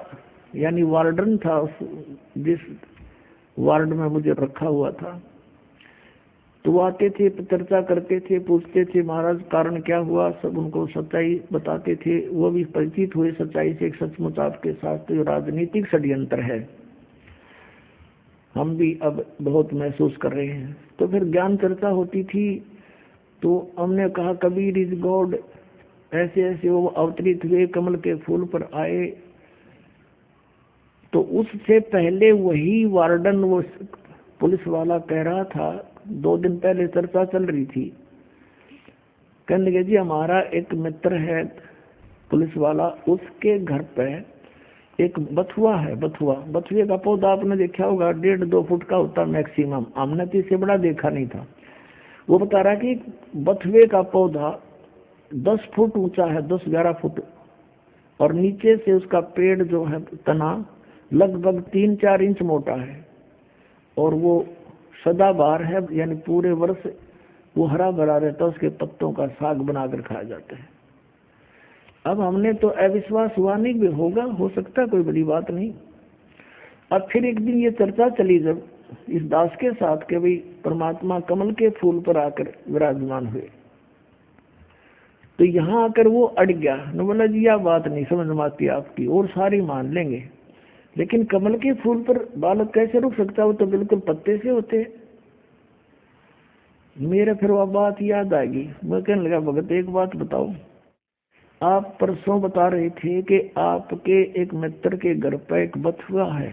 यानी वार्डन था, जिस वार्ड में मुझे रखा हुआ था। तो वो आते थे, चर्चा करते थे, पूछते थे महाराज कारण क्या हुआ, सब उनको सच्चाई बताते थे। वो भी परिचित हुए सच्चाई से, एक सचमुच आपके साथ तो राजनीतिक षड्यंत्र है, हम भी अब बहुत महसूस कर रहे हैं। तो फिर ज्ञान चर्चा होती थी, तो हमने कहा कबीर इज गॉड, ऐसे ऐसे वो अवतरित हुए, कमल के फूल पर आए। तो उससे पहले वही वार्डन, वो पुलिस वाला कह रहा था, 2 दिन पहले चर्चा चल रही थी कहने लगे जी हमारा एक मित्र है पुलिस वाला, उसके घर पे एक बथुआ है। बथुए का पौधा आपने देखा होगा, 1.5-2 फुट का होता मैक्सिमम। हमने तो इससे बड़ा देखा नहीं था। वो बता रहा कि बथुए का पौधा 10 फुट ऊंचा है, 10-11 फुट, और नीचे से उसका पेड़ जो है तना लगभग 3-4 इंच मोटा है, और वो सदाबहार है, यानी पूरे वर्ष वो हरा भरा रहता है। उसके पत्तों का साग बनाकर खाया जाता है। अब हमने तो अविश्वास हुआ नहीं भी होगा, हो सकता कोई बड़ी बात नहीं। अब फिर एक दिन ये चर्चा चली जब इस दास के साथ के भाई परमात्मा कमल के फूल पर आकर विराजमान हुए, तो यहाँ आकर वो अड़ गया न, बोला जी यह बात नहीं समझ में आती आपकी, और सारी मान लेंगे, लेकिन कमल के फूल पर बालक कैसे रुक सकता है, वो तो बिल्कुल पत्ते से होते हैं। मेरे फिर वह बात याद आएगी। मैं कहने लगा भगत एक बात बताओ, आप परसों बता रहे थे कि आपके एक मित्र के घर पर एक बथुआ है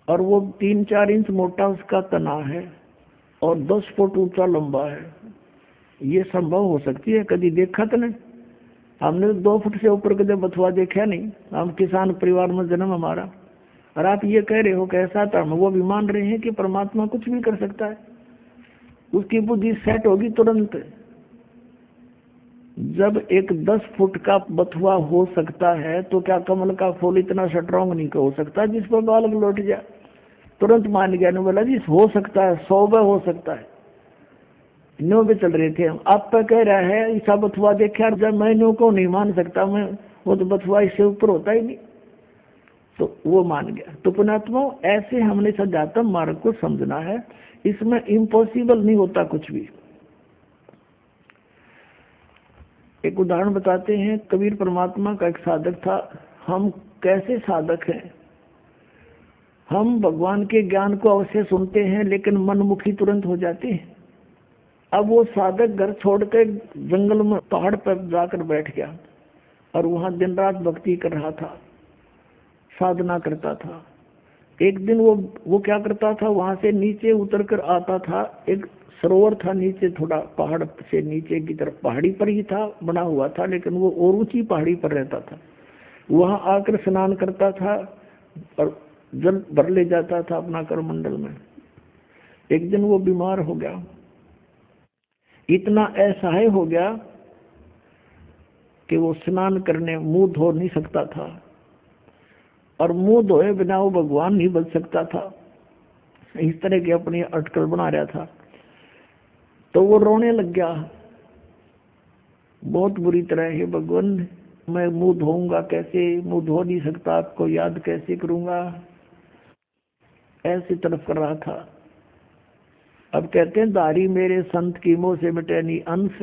और वो 3-4 इंच मोटा उसका तना है और 10 फुट ऊंचा लंबा है। ये संभव हो सकती है? कभी देखा तो नहीं, हमने 2 फुट से ऊपर कभी बथुआ देखा नहीं। हम किसान परिवार में जन्म हमारा, और आप ये कह रहे हो कि ऐसा था। वो भी मान रहे हैं कि परमात्मा कुछ भी कर सकता है, उसकी बुद्धि सेट होगी तुरंत। जब एक 10 फुट का बथुआ हो सकता है तो क्या कमल का फूल इतना स्ट्रॉन्ग नहीं हो सकता जिस पर बालक लौट जाए? तुरंत मान गया, ने बोला जी हो सकता है, 100 हो सकता है। न्यू पे चल रहे थे हम, आप पे कह रहा है ऐसा बथुआ देखा, जब मैं न्यू को नहीं मान सकता, मैं वो तो बथुआ इससे ऊपर होता ही नहीं, तो वो मान गया। तो पुणात्मा ऐसे हमने सजातम मार्ग को समझना है, इसमें इम्पॉसिबल नहीं होता कुछ भी। एक उदाहरण बताते हैं, कबीर परमात्मा का एक साधक था। हम कैसे साधक हैं, हम भगवान के ज्ञान को अवश्य सुनते हैं लेकिन मनमुखी तुरंत हो जाते हैं। अब वो साधक घर छोड़कर जंगल में पहाड़ पर जाकर बैठ गया और वहां दिन रात भक्ति कर रहा था, साधना करता था। एक दिन वो क्या करता था, वहां से नीचे उतर कर आता था। एक सरोवर था नीचे, थोड़ा पहाड़ से नीचे की तरफ, पहाड़ी पर ही था, बना हुआ था, लेकिन वो और ऊंची पहाड़ी पर रहता था। वहां आकर स्नान करता था और जल भर ले जाता था अपना करमंडल में। एक दिन वो बीमार हो गया, इतना असहाय हो गया कि वो स्नान करने मुंह धो नहीं सकता था, और मुंह धोए बिना वो भगवान नहीं बन सकता था। इस तरह की अपनी अटकल बना रहा था। तो वो रोने लग गया बहुत बुरी तरह, है भगवान मैं मुंह धोऊंगा कैसे, मुंह धो नहीं सकता, आपको याद कैसे करूंगा, ऐसी तरफ कर रहा था। अब कहते हैं दारी मेरे संत की मोह से मिटे नहीं अंश।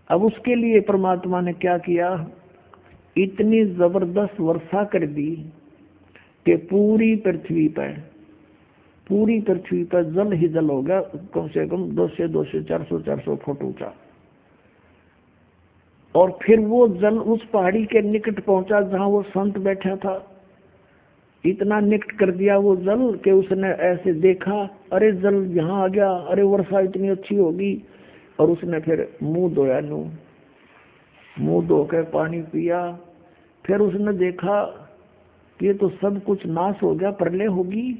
अब उसके लिए परमात्मा ने क्या किया, इतनी जबरदस्त वर्षा कर दी कि पूरी पृथ्वी पर जल ही जल हो गया, कम से कम 200 400 फुट ऊंचा। और फिर वो जल उस पहाड़ी के निकट पहुंचा जहां वो संत बैठा था। इतना निकट कर दिया वो जल कि उसने ऐसे देखा, अरे जल यहाँ आ गया, अरे वर्षा इतनी अच्छी होगी। और उसने फिर मुंह धोया, मुंह धो के पानी पिया। फिर उसने देखा कि ये तो सब कुछ नाश हो गया, प्रलय होगी।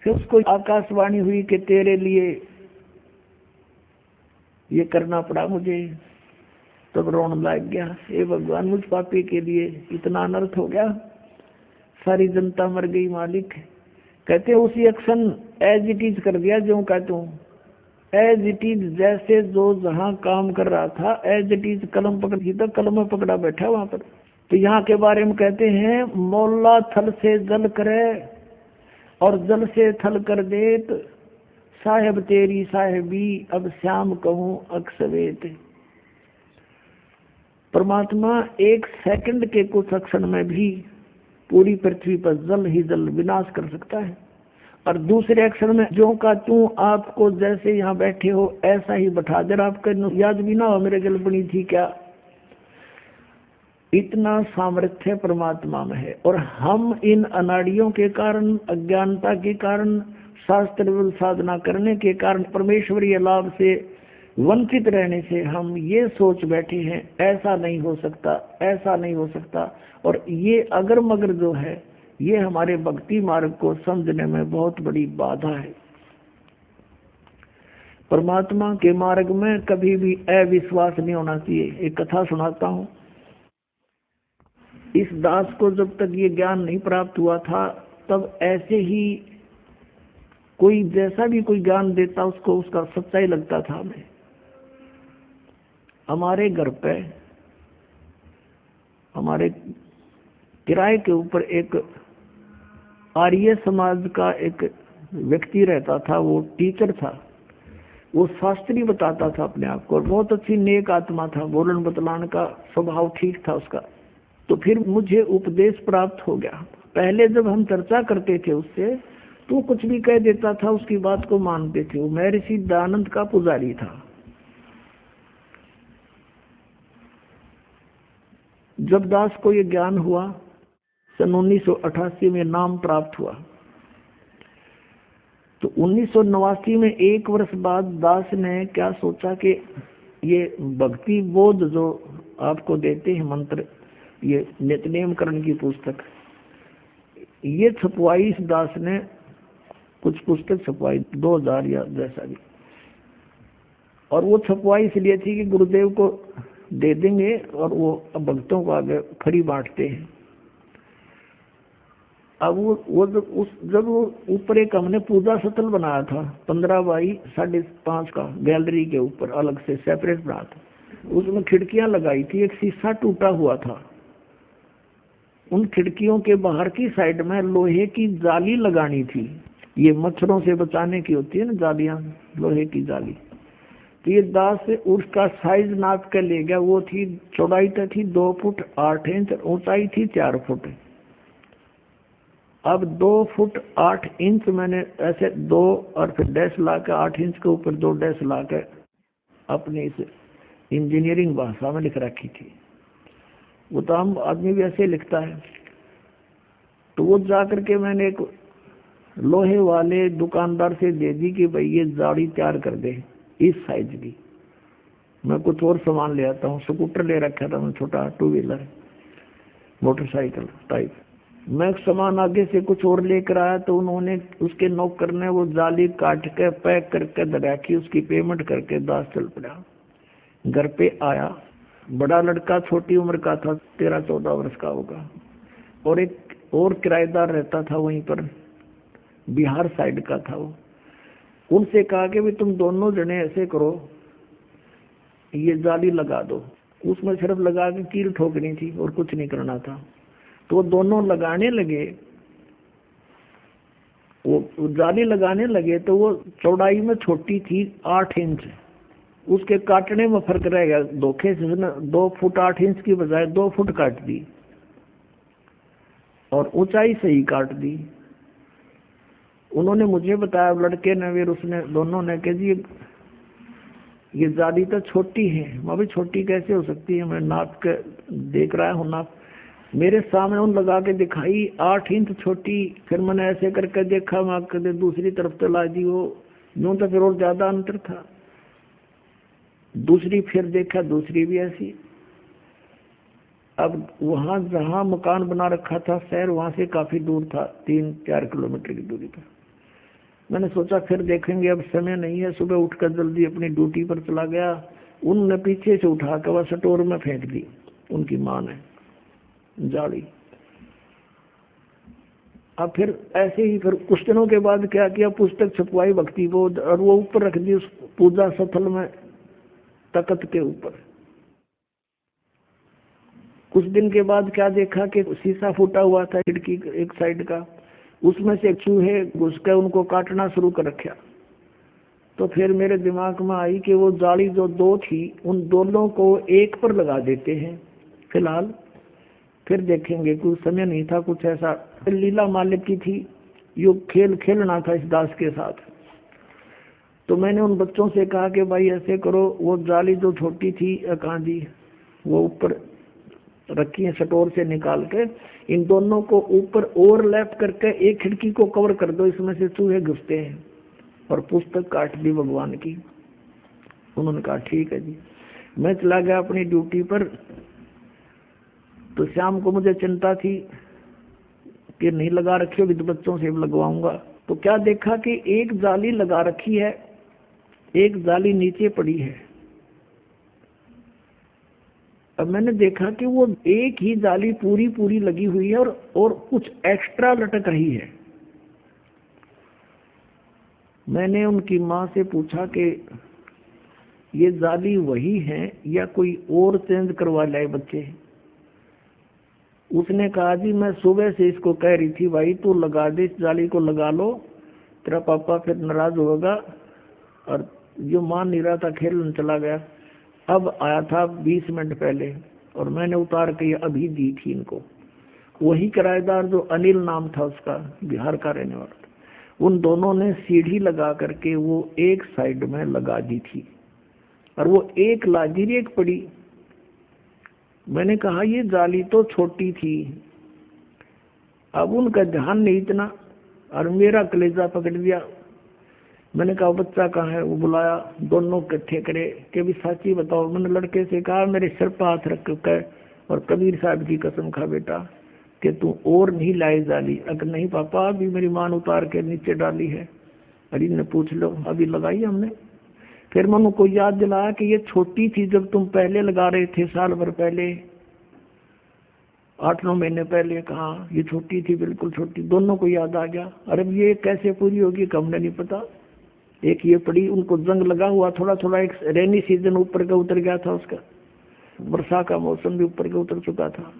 फिर उसको आकाशवाणी हुई कि तेरे लिए ये करना पड़ा मुझे। तब रोने लग गया, हे भगवान मुझ पापी के लिए इतना अनर्थ हो गया, सारी जनता मर गई मालिक। कहते उसी एक्शन एज इट इज कर दिया, जो कहते हूँ एज इट इज, जैसे जो जहाँ काम कर रहा था एज इट इज कलम पकड़ी, तो कलम में पकड़ा बैठा वहां पर। तो यहाँ के बारे में कहते हैं मौला थल से जल करे और जल से थल कर देत, साहेब तेरी साहेबी अब श्याम कहूँ अक्सवेत। परमात्मा 1 सेकंड के कुछ क्षण में भी पूरी पृथ्वी पर जल ही जल विनाश कर सकता है। और दूसरे अक्षर में जो का तू आपको जैसे यहाँ बैठे हो ऐसा ही बैठा दे, आपके याद भी ना हो मेरे गल बनी थी क्या। इतना सामर्थ्य परमात्मा में है। और हम इन अनाड़ियों के कारण, अज्ञानता के कारण शास्त्र साधना करने के कारण परमेश्वरीय लाभ से वंचित रहने से हम ये सोच बैठे हैं ऐसा नहीं हो सकता, ऐसा नहीं हो सकता। और ये अगर मगर जो है ये हमारे भक्ति मार्ग को समझने में बहुत बड़ी बाधा है। परमात्मा के मार्ग में कभी भी अविश्वास नहीं होना चाहिए। एक कथा सुनाता हूँ। इस दास को जब तक ये ज्ञान नहीं प्राप्त हुआ था तब ऐसे ही कोई जैसा भी कोई ज्ञान देता उसको उसका सच्चाई लगता था। हमें हमारे घर पे हमारे किराए के ऊपर एक आर्य समाज का एक व्यक्ति रहता था। वो टीचर था, वो शास्त्री बताता था अपने आप को, और बहुत अच्छी नेक आत्मा था, बोलन बतलाने का स्वभाव ठीक था उसका। तो फिर मुझे उपदेश प्राप्त हो गया। पहले जब हम चर्चा करते थे उससे तो कुछ भी कह देता था, उसकी बात को मानते थे। वो महर्षि दयानंद का पुजारी था। जब दास को ये ज्ञान हुआ सन 1988 में नाम प्राप्त हुआ, तो 1989 में 1 वर्ष बाद दास ने क्या सोचा कि ये भक्ति बोध जो आपको देते हैं मंत्र, ये नित्यनेमकरण की पुस्तक, ये छपवाई। इस दास ने कुछ पुस्तक छपवाई 2000 या जैसा भी, और वो छपवाई इसलिए थी कि गुरुदेव को दे देंगे और वो भक्तों को आगे फ्री बांटते हैं। अब वो जब वो ऊपर एक हमने पूजा सतल बनाया था 15 बाई 5.5 का, गैलरी के ऊपर अलग से सेपरेट बना था। उसमें खिड़कियां लगाई थी, एक शीशा टूटा हुआ था। उन खिड़कियों के बाहर की साइड में लोहे की जाली लगानी थी। ये मच्छरों से बचाने की होती है ना जालियां, लोहे की जाली। तो ये दास उसका साइज नाप के ले गया। वो थी, चौड़ाई तो थी 2 फुट 8 इंच, ऊंचाई थी 4 फुट। अब 2 फुट 8 इंच मैंने ऐसे 2 और फिर डैश ला के 8 इंच के ऊपर 2 डैश ला के अपनी इस इंजीनियरिंग भाषा में लिख रखी थी। वो तो हम आदमी भी ऐसे लिखता है। तो वो जा करके मैंने एक लोहे वाले दुकानदार से दे दी कि भाई ये जाड़ी तैयार कर दे इस साइज की। मैं कुछ और सामान ले आता हूँ। स्कूटर ले रखा था मैं, छोटा 2 व्हीलर मोटरसाइकिल टाइप। मैं सामान आगे से कुछ और लेकर आया तो उन्होंने उसके नौकर ने वो जाली काट के पैक करके रखी। उसकी पेमेंट करके दास चल पड़ा। घर पे आया, बड़ा लड़का छोटी उम्र का था, 13-14 वर्ष का होगा, और एक और किराएदार रहता था वहीं पर, बिहार साइड का था वो। उनसे कहा कि भी तुम दोनों जने ऐसे करो, ये जाली लगा दो। उसमें सिर्फ लगा के कील ठोकनी थी और कुछ नहीं करना था। तो वो दोनों लगाने लगे, वो जाली लगाने लगे। तो वो चौड़ाई में छोटी थी 8 इंच, उसके काटने में फर्क रह गया। धोखे से 2 फुट 8 इंच की बजाय 2 फुट काट दी और ऊंचाई से ही काट दी। उन्होंने मुझे बताया, लड़के ने फिर उसने दोनों ने कहा जी ये जाली तो छोटी है। मैं भी छोटी कैसे हो सकती है, मैं नाप के देख रहा हूँ नाप। मेरे सामने उन लगा के दिखाई 8 इंच छोटी। फिर मैंने ऐसे करके देखा, मैं कदे दूसरी तरफ तो ला दी, वो यूं तो फिर और ज्यादा अंतर था। दूसरी फिर देखा, दूसरी भी ऐसी। अब वहां जहां मकान बना रखा था शहर, वहां से काफी दूर था, 3-4 किलोमीटर की दूरी पर। मैंने सोचा फिर देखेंगे, अब समय नहीं है। सुबह उठकर जल्दी अपनी ड्यूटी पर चला गया। उनने पीछे से उठा कर वह स्टोर में फेंक दी, उनकी माँ ने जाली। अब फिर ऐसे ही फिर कुछ दिनों के बाद क्या किया, पुस्तक छपवाई भक्ति बोध, और वो ऊपर रख दी उस पूजा स्थल में, तख्त के ऊपर। कुछ दिन के बाद क्या देखा कि शीशा फूटा हुआ था खिड़की एक साइड का, उसमें से चूहे घुस के उनको काटना शुरू कर रखा। तो फिर मेरे दिमाग में आई कि वो जाली जो 2 थी, उन दोनों को एक पर लगा देते हैं फिलहाल, फिर देखेंगे। कुछ समय नहीं था, कुछ ऐसा लीला मालिक की थी, यो खेल खेलना था इस दास के साथ। तो मैंने उन बच्चों से कहा कि भाई ऐसे करो, वो जाली जो छोटी थी कांदी, वो ऊपर रखी है स्टोर से निकाल के, इन दोनों को ऊपर ओवरलैप करके एक खिड़की को कवर कर दो, इसमें से चूहे घुसते हैं। और पुस्तक काट दी भगवान की। उन्होंने कहा ठीक है जी। मैं चला गया अपनी ड्यूटी पर। तो शाम को मुझे चिंता थी कि नहीं लगा रखी होगी तो बच्चों से लगवाऊंगा। तो क्या देखा कि एक जाली लगा रखी है, एक जाली नीचे पड़ी है। अब मैंने देखा कि वो एक ही जाली पूरी पूरी लगी हुई है और कुछ एक्स्ट्रा लटक रही है। मैंने उनकी माँ से पूछा कि ये जाली वही है या कोई और चेंज करवा लाए बच्चे। उसने कहा जी मैं सुबह से इसको कह रही थी भाई तू लगा दे, इस जाली को लगा लो, तेरा पापा फिर नाराज होगा। और जो मान नहीं रहा था खेलने चला गया। अब आया था 20 मिनट पहले और मैंने उतार के अभी दी थी इनको। वही किराएदार जो अनिल नाम था उसका, बिहार का रहने वाला, उन दोनों ने सीढ़ी लगा करके वो एक साइड में लगा दी थी और वो एक लाजिरी एक पड़ी। मैंने कहा ये जाली तो छोटी थी। अब उनका ध्यान नहीं इतना और मेरा कलेजा पकड़ दिया। मैंने कहा बच्चा कहाँ है? वो बुलाया, दोनों इकट्ठे करे कि भी साची बताओ। मैंने लड़के से कहा मेरे सिर पर हाथ रख कर और कबीर साहब की कसम खा बेटा कि तू और नहीं लाई जाली। अगर नहीं पापा अभी मेरी मान उतार के नीचे डाली है। अरे ने पूछ लो अभी लगाई हमने। फिर मैं उनको याद दिलाया कि ये छोटी थी जब तुम पहले लगा रहे थे, साल भर पहले, 8-9 महीने पहले। कहा ये छोटी थी, बिल्कुल छोटी। दोनों को याद आ गया। अरे ये कैसे पूरी होगी हमने नहीं पता। एक ये पड़ी, उनको जंग लगा हुआ थोड़ा थोड़ा। एक रेनी सीजन ऊपर का उतर गया था उसका, वर्षा का मौसम भी ऊपर का उतर चुका था।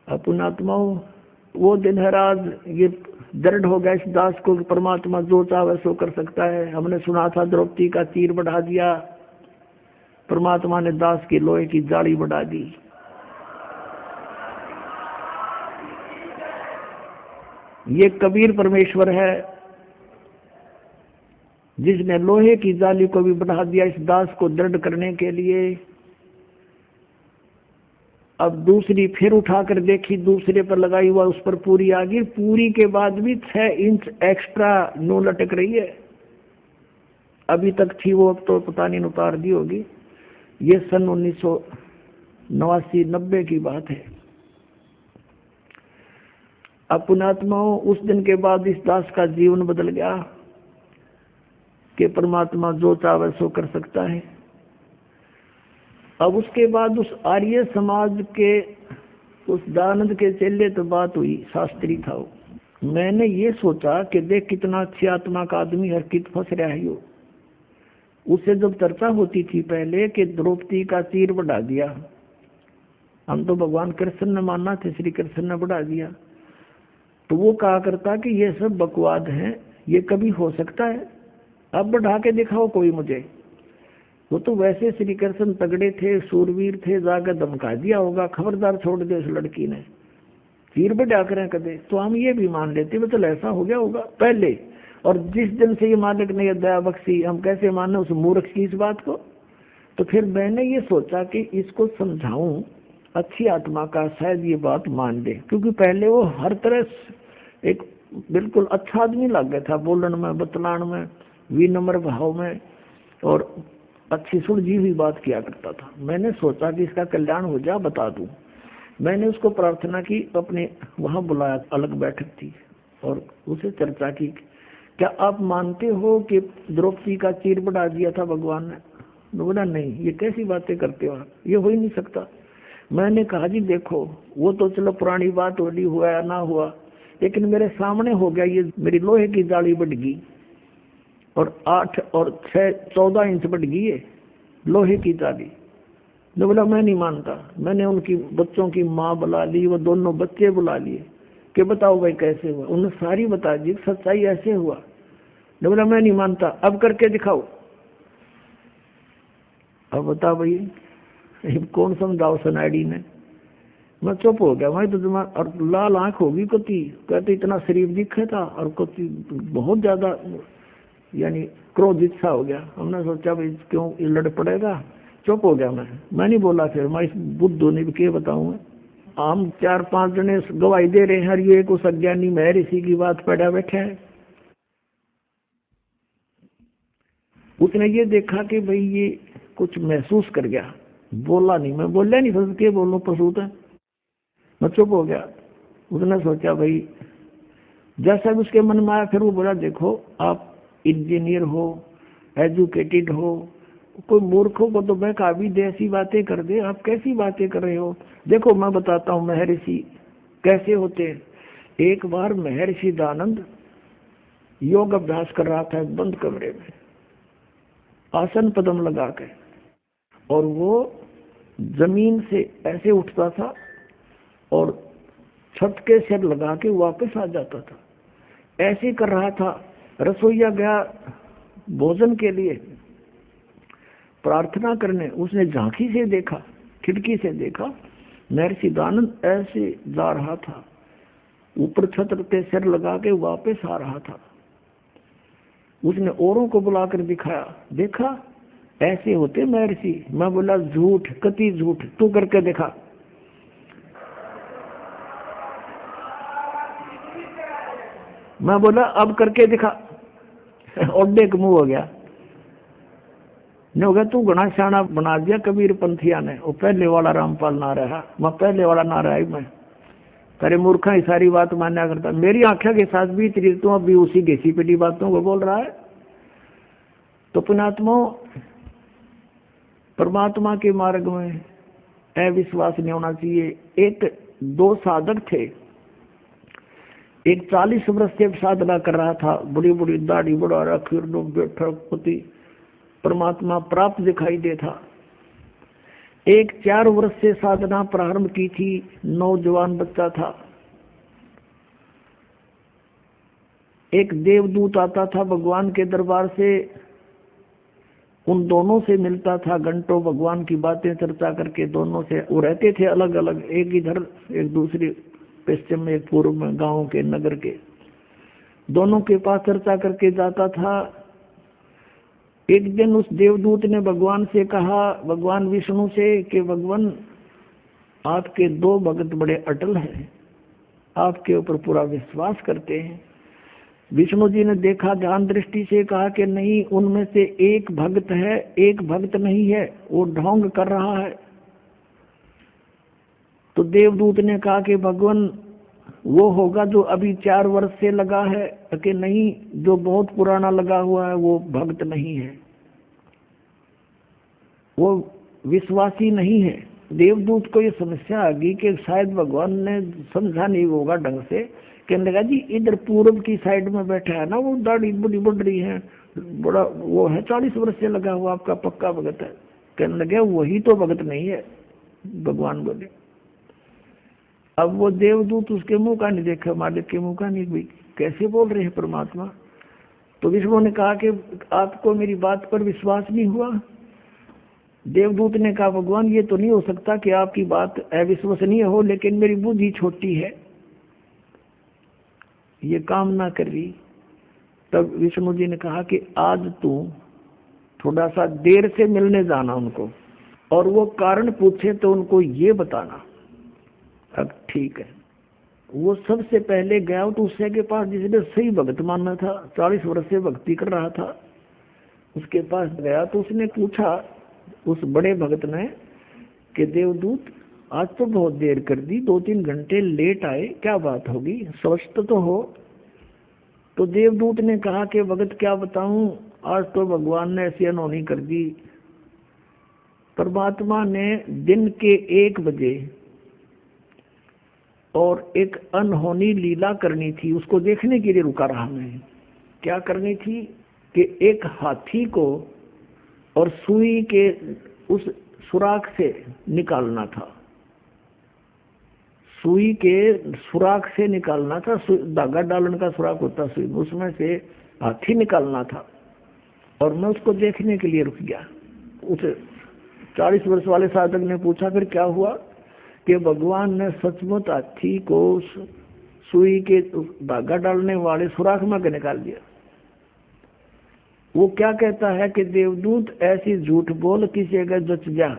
पुण्यात्माओं वो दिन है आज ये दृढ़ हो गया इस दास को, परमात्मा जो चाहे सो कर सकता है। हमने सुना था द्रौपदी का तीर बढ़ा दिया, परमात्मा ने दास की लोहे की जाली बढ़ा दी। ये कबीर परमेश्वर है जिसने लोहे की जाली को भी बढ़ा दिया इस दास को दृढ़ करने के लिए। अब दूसरी फिर उठाकर देखी, दूसरे पर लगाई हुआ, उस पर पूरी आ गई। पूरी के बाद भी 6 इंच एक्स्ट्रा नो लटक रही है। अभी तक थी वो, अब तो पता नहीं उतार दी होगी। ये सन 1989-90 की बात है। अब पुण्यात्माओं उस दिन के बाद इस दास का जीवन बदल गया कि परमात्मा जो चाहे सो कर सकता है। अब उसके बाद उस आर्य समाज के उस दयानंद के चेले तो बात हुई, शास्त्री था वो। मैंने ये सोचा कि देख कितना अच्छी आत्मा का आदमी हर कित फंस रहा है यो। उससे जब चर्चा होती थी पहले कि द्रौपदी का तीर बढ़ा दिया, हम तो भगवान कृष्ण ने मानना थे, श्री कृष्ण ने बढ़ा दिया, तो वो कहा करता कि ये सब बकवाद है, ये कभी हो सकता है? अब बढ़ा के दिखाओ कोई मुझे। वो तो वैसे श्री कृष्ण तगड़े थे, सूरवीर थे, जाकर धमका दिया होगा, खबरदार छोड़ दे उस लड़की ने, तीर बढ़ा करें कदे, तो हम ये भी मान लेते मतलब ऐसा हो गया होगा पहले। और जिस दिन से ये मालिक ने दया बख्शी, हम कैसे माने उस मूर्ख की इस बात को? तो फिर मैंने ये सोचा कि इसको समझाऊं अच्छी आत्मा का, शायद ये बात मान ले। क्योंकि पहले वो हर तरह एक बिल्कुल अच्छा आदमी लग गया था, बोलन में, बतलान में, विनम्र भाव में, और अच्छी सुलझी हुई बात किया करता था। मैंने सोचा कि इसका कल्याण हो जाए, बता दूं। मैंने उसको प्रार्थना की, अपने वहां बुलाया, अलग बैठक थी, और उसे चर्चा की, क्या आप मानते हो कि द्रौपदी का तीर बढ़ा दिया था भगवान ने? बोला नहीं, ये कैसी बातें करते हो आप, ये हो ही नहीं सकता। मैंने कहा जी देखो, वो तो चलो पुरानी बात होली हुआ या ना हुआ, लेकिन मेरे सामने हो गया, ये मेरी लोहे की जाली बढ़ गई और 8 और 6 14 इंच बढ़ गई है लोहे की जाली। ने बोला मैं नहीं मानता। मैंने उनकी बच्चों की माँ बुला ली, वो दोनों बच्चे बुला लिए कि बताओ भाई कैसे हुआ। उन्होंने सारी बता दी, सच्चाई ऐसे हुआ। ने बोला मैं नहीं मानता, अब करके दिखाओ। अब बता भाई कौन समझाओ सनाडी ने। मैं चुप हो गया। मैं तो दिमाग, और लाल आंख होगी कोती, कहते इतना शरीफ दिखे था और कोती बहुत ज्यादा यानी क्रोधित सा हो गया। हमने सोचा भाई क्यों लड़ पड़ेगा, चुप हो गया मैं नहीं बोला। फिर मैं इस बुद्धू ने भी क्या बताऊं मैं, हम 4-5 जने गवाही दे रहे हैं, हर ये को अज्ञानी महर्षि की बात पढ़ा बैठा है। उसने ये देखा कि भाई ये कुछ महसूस कर गया, बोला नहीं, मैं बोला नहीं, फिर के बोलूं प्रसूत है, मैं चुप हो गया। उसने सोचा भाई जैसा भी उसके मन में आया, फिर वो बोला देखो आप इंजीनियर हो, एजुकेटेड हो, कोई मूर्खों को तो बहका भी दे, ऐसी बातें कर दे, आप कैसी बातें कर रहे हो। देखो मैं बताता हूँ महर्षि कैसे होते हैं। एक बार महर्षि दानंद योग अभ्यास कर रहा था एक बंद कमरे में, आसन पद्म लगा के, और वो जमीन से ऐसे उठता था और छत के सिर लगा के वापस आ जाता था, ऐसे कर रहा था। रसोईया गया भोजन के लिए प्रार्थना करने, उसने झांकी से देखा, खिड़की से देखा, महर्षि दानंद ऐसे जा रहा था, ऊपर छत पे सिर लगा के वापस आ रहा था। उसने औरों को बुलाकर दिखाया, देखा ऐसे होते महर्षि। मैं बोला झूठ, कति झूठ, तू करके देखा। मैं बोला अब करके दिखा, और देख मुंह हो गया। नहीं हो गया, तू घना सियाना बना दिया कबीर पंथिया ने, वो पहले वाला रामपाल ना रहा, मैं पहले वाला ना रहा। मैं तेरे मूर्खा ही सारी बात मान्या करता, मेरी आंखें के साथ भी तेरी तू अभी उसी घिसी पिटी बातों को बोल रहा है। तो पुण्यात्मा परमात्मा के मार्ग में अविश्वास नहीं होना चाहिए। एक 2 साधक थे, एक 40 वर्ष से साधना कर रहा था, बड़ी बड़ी दाढ़ी बढ़ा रखी, बैठा पति परमात्मा प्राप्त दिखाई देता। एक 4 वर्ष से साधना प्रारंभ की थी, नौजवान बच्चा था। एक देवदूत आता था भगवान के दरबार से, उन दोनों से मिलता था, घंटों भगवान की बातें चर्चा करके दोनों से, वो रहते थे अलग अलग, एक इधर एक दूसरी पश्चिम में एक पूर्व में, गांव के नगर के, दोनों के पास चर्चा करके जाता था। एक दिन उस देवदूत ने भगवान से कहा, भगवान विष्णु से, कि भगवान आपके 2 भक्त बड़े अटल हैं, आपके ऊपर पूरा विश्वास करते हैं। विष्णु जी ने देखा ध्यान दृष्टि से, कहा कि नहीं, उनमें से एक भक्त है, एक भक्त नहीं है, वो ढोंग कर रहा है। तो देवदूत ने कहा कि भगवान वो होगा जो अभी 4 वर्ष से लगा है, कि नहीं, जो बहुत पुराना लगा हुआ है वो भक्त नहीं है, वो विश्वासी नहीं है। देवदूत को ये समस्या आ गई कि शायद भगवान ने समझा नहीं होगा ढंग से। कहने लगा जी इधर पूर्व की साइड में बैठा है ना, वो दाढ़ी बड़ी बढ़ रही है, बड़ा वो है, 40 वर्ष से लगा हुआ, आपका पक्का भगत है। कहने लगे वही तो भगत नहीं है, भगवान बोले। अब वो देवदूत उसके मुंह का नहीं देखा, मालिक के मुंह का नहीं, भाई कैसे बोल रहे हैं परमात्मा। तो विष्णु ने कहा कि आपको मेरी बात पर विश्वास नहीं हुआ। देवदूत ने कहा भगवान ये तो नहीं हो सकता कि आपकी बात अविश्वसनीय हो, लेकिन मेरी बुद्धि छोटी है, ये काम ना कर रही। तब विष्णु जी ने कहा कि आज तू थोड़ा सा देर से मिलने जाना उनको, और वो कारण पूछे तो उनको ये बताना। अब ठीक है, वो सबसे पहले गया तो उससे के पास जिसने सही भक्त मानना था, 40 वर्ष से भक्ति कर रहा था, उसके पास गया तो उसने पूछा उस बड़े भक्त ने कि देवदूत आज तो बहुत देर कर दी, 2-3 घंटे लेट आए, क्या बात होगी, स्वस्थ तो हो। तो देवदूत ने कहा कि भगत क्या बताऊं, आज तो भगवान ने ऐसी अनहोनी कर दी। परमात्मा ने दिन के 1 बजे और एक अनहोनी लीला करनी थी, उसको देखने के लिए रुका रहा मैं। क्या करनी थी कि एक हाथी को और सुई के उस सुराख से निकालना था, सुई के सुराख से निकालना था, धागा डालने का सुराख होता सुई, उसमें से हाथी निकालना था। और मैं उसको देखने के लिए रुक गया। उस 40 वर्ष वाले साधक ने पूछा फिर क्या हुआ, कि भगवान ने सचमुच हाथी को सुई के धागा डालने वाले सुराख में निकाल दिया। वो क्या कहता है कि देवदूत ऐसी झूठ बोल किसी अगर जच जा,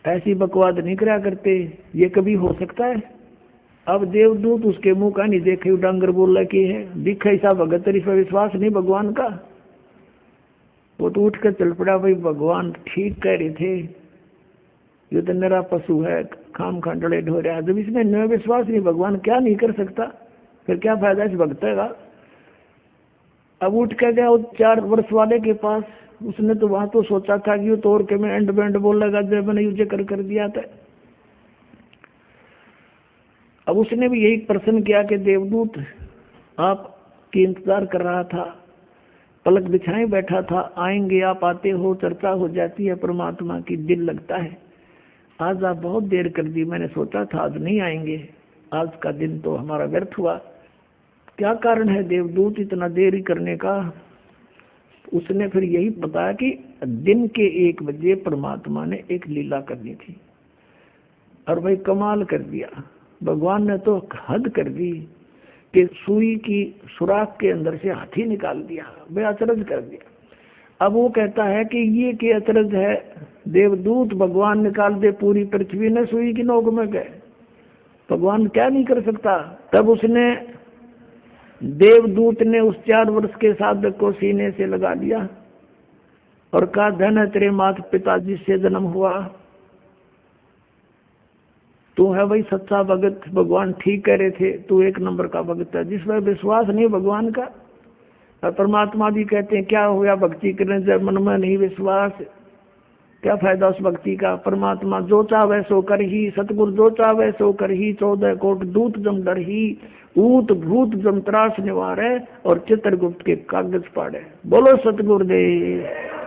ऐसी बकवाद नहीं करा करते, ये कभी हो सकता है? अब देवदूत उसके मुंह का नहीं देखे डांगर बोला कि है दिखा ऐसा भगत इस पर विश्वास नहीं भगवान का। वो तो उठ कर चल पड़ा, भाई भगवान ठीक कह रहे थे, ये तो मेरा पशु है, खाम खांडड़े ढोरे। जब इसमें न विश्वास नहीं, भगवान क्या नहीं कर सकता, फिर क्या फायदा इस भक्त का। अब उठ कर गया 4 वर्ष वाले के पास, उसने तो वहां तो सोचा था कि तो और के में एंड बैंड बोल लगा, जब मैंने यूज कर दिया था। अब उसने भी यही प्रश्न किया कि देवदूत आपकी इंतजार कर रहा था, पलक बिछाए बैठा था, आएंगे आप, आते हो, चर्चा हो जाती है परमात्मा की, दिल लगता है। आज आप बहुत देर कर दी, मैंने सोचा था आज नहीं आएंगे, आज का दिन तो हमारा व्यर्थ हुआ। क्या कारण है देवदूत इतना देरी करने का? उसने फिर यही बताया कि दिन के 1 बजे परमात्मा ने एक लीला करनी थी, और भाई कमाल कर दिया भगवान ने, तो हद कर दी कि सुई की सुराख के अंदर से हाथी निकाल दिया, वे अचरज कर दिया। अब वो कहता है कि ये क्या अचरज है, देवदूत भगवान निकाल दे पूरी पृथ्वी ने सुई की नोक में गए, भगवान क्या नहीं कर सकता। तब उसने देवदूत ने उस 4 वर्ष के साधक को सीने से लगा लिया और कहा, धन है तेरे माता पिता जिससे जन्म हुआ, तू है भाई सच्चा भगत, भगवान ठीक कह रहे थे, तू 1 नंबर का भगत है। जिस पर विश्वास नहीं भगवान का, और परमात्मा भी कहते हैं क्या हुआ भक्ति करने जब मन में नहीं विश्वास, क्या फायदा उस भक्ति का। परमात्मा जो चाहे सो कर ही, सतगुरु जो चाहे सो कर ही, 14 कोट दूत जम डर ही, ऊत भूत जम त्रास निवारे, और चित्रगुप्त के कागज पाड़े। बोलो सतगुरुदेव।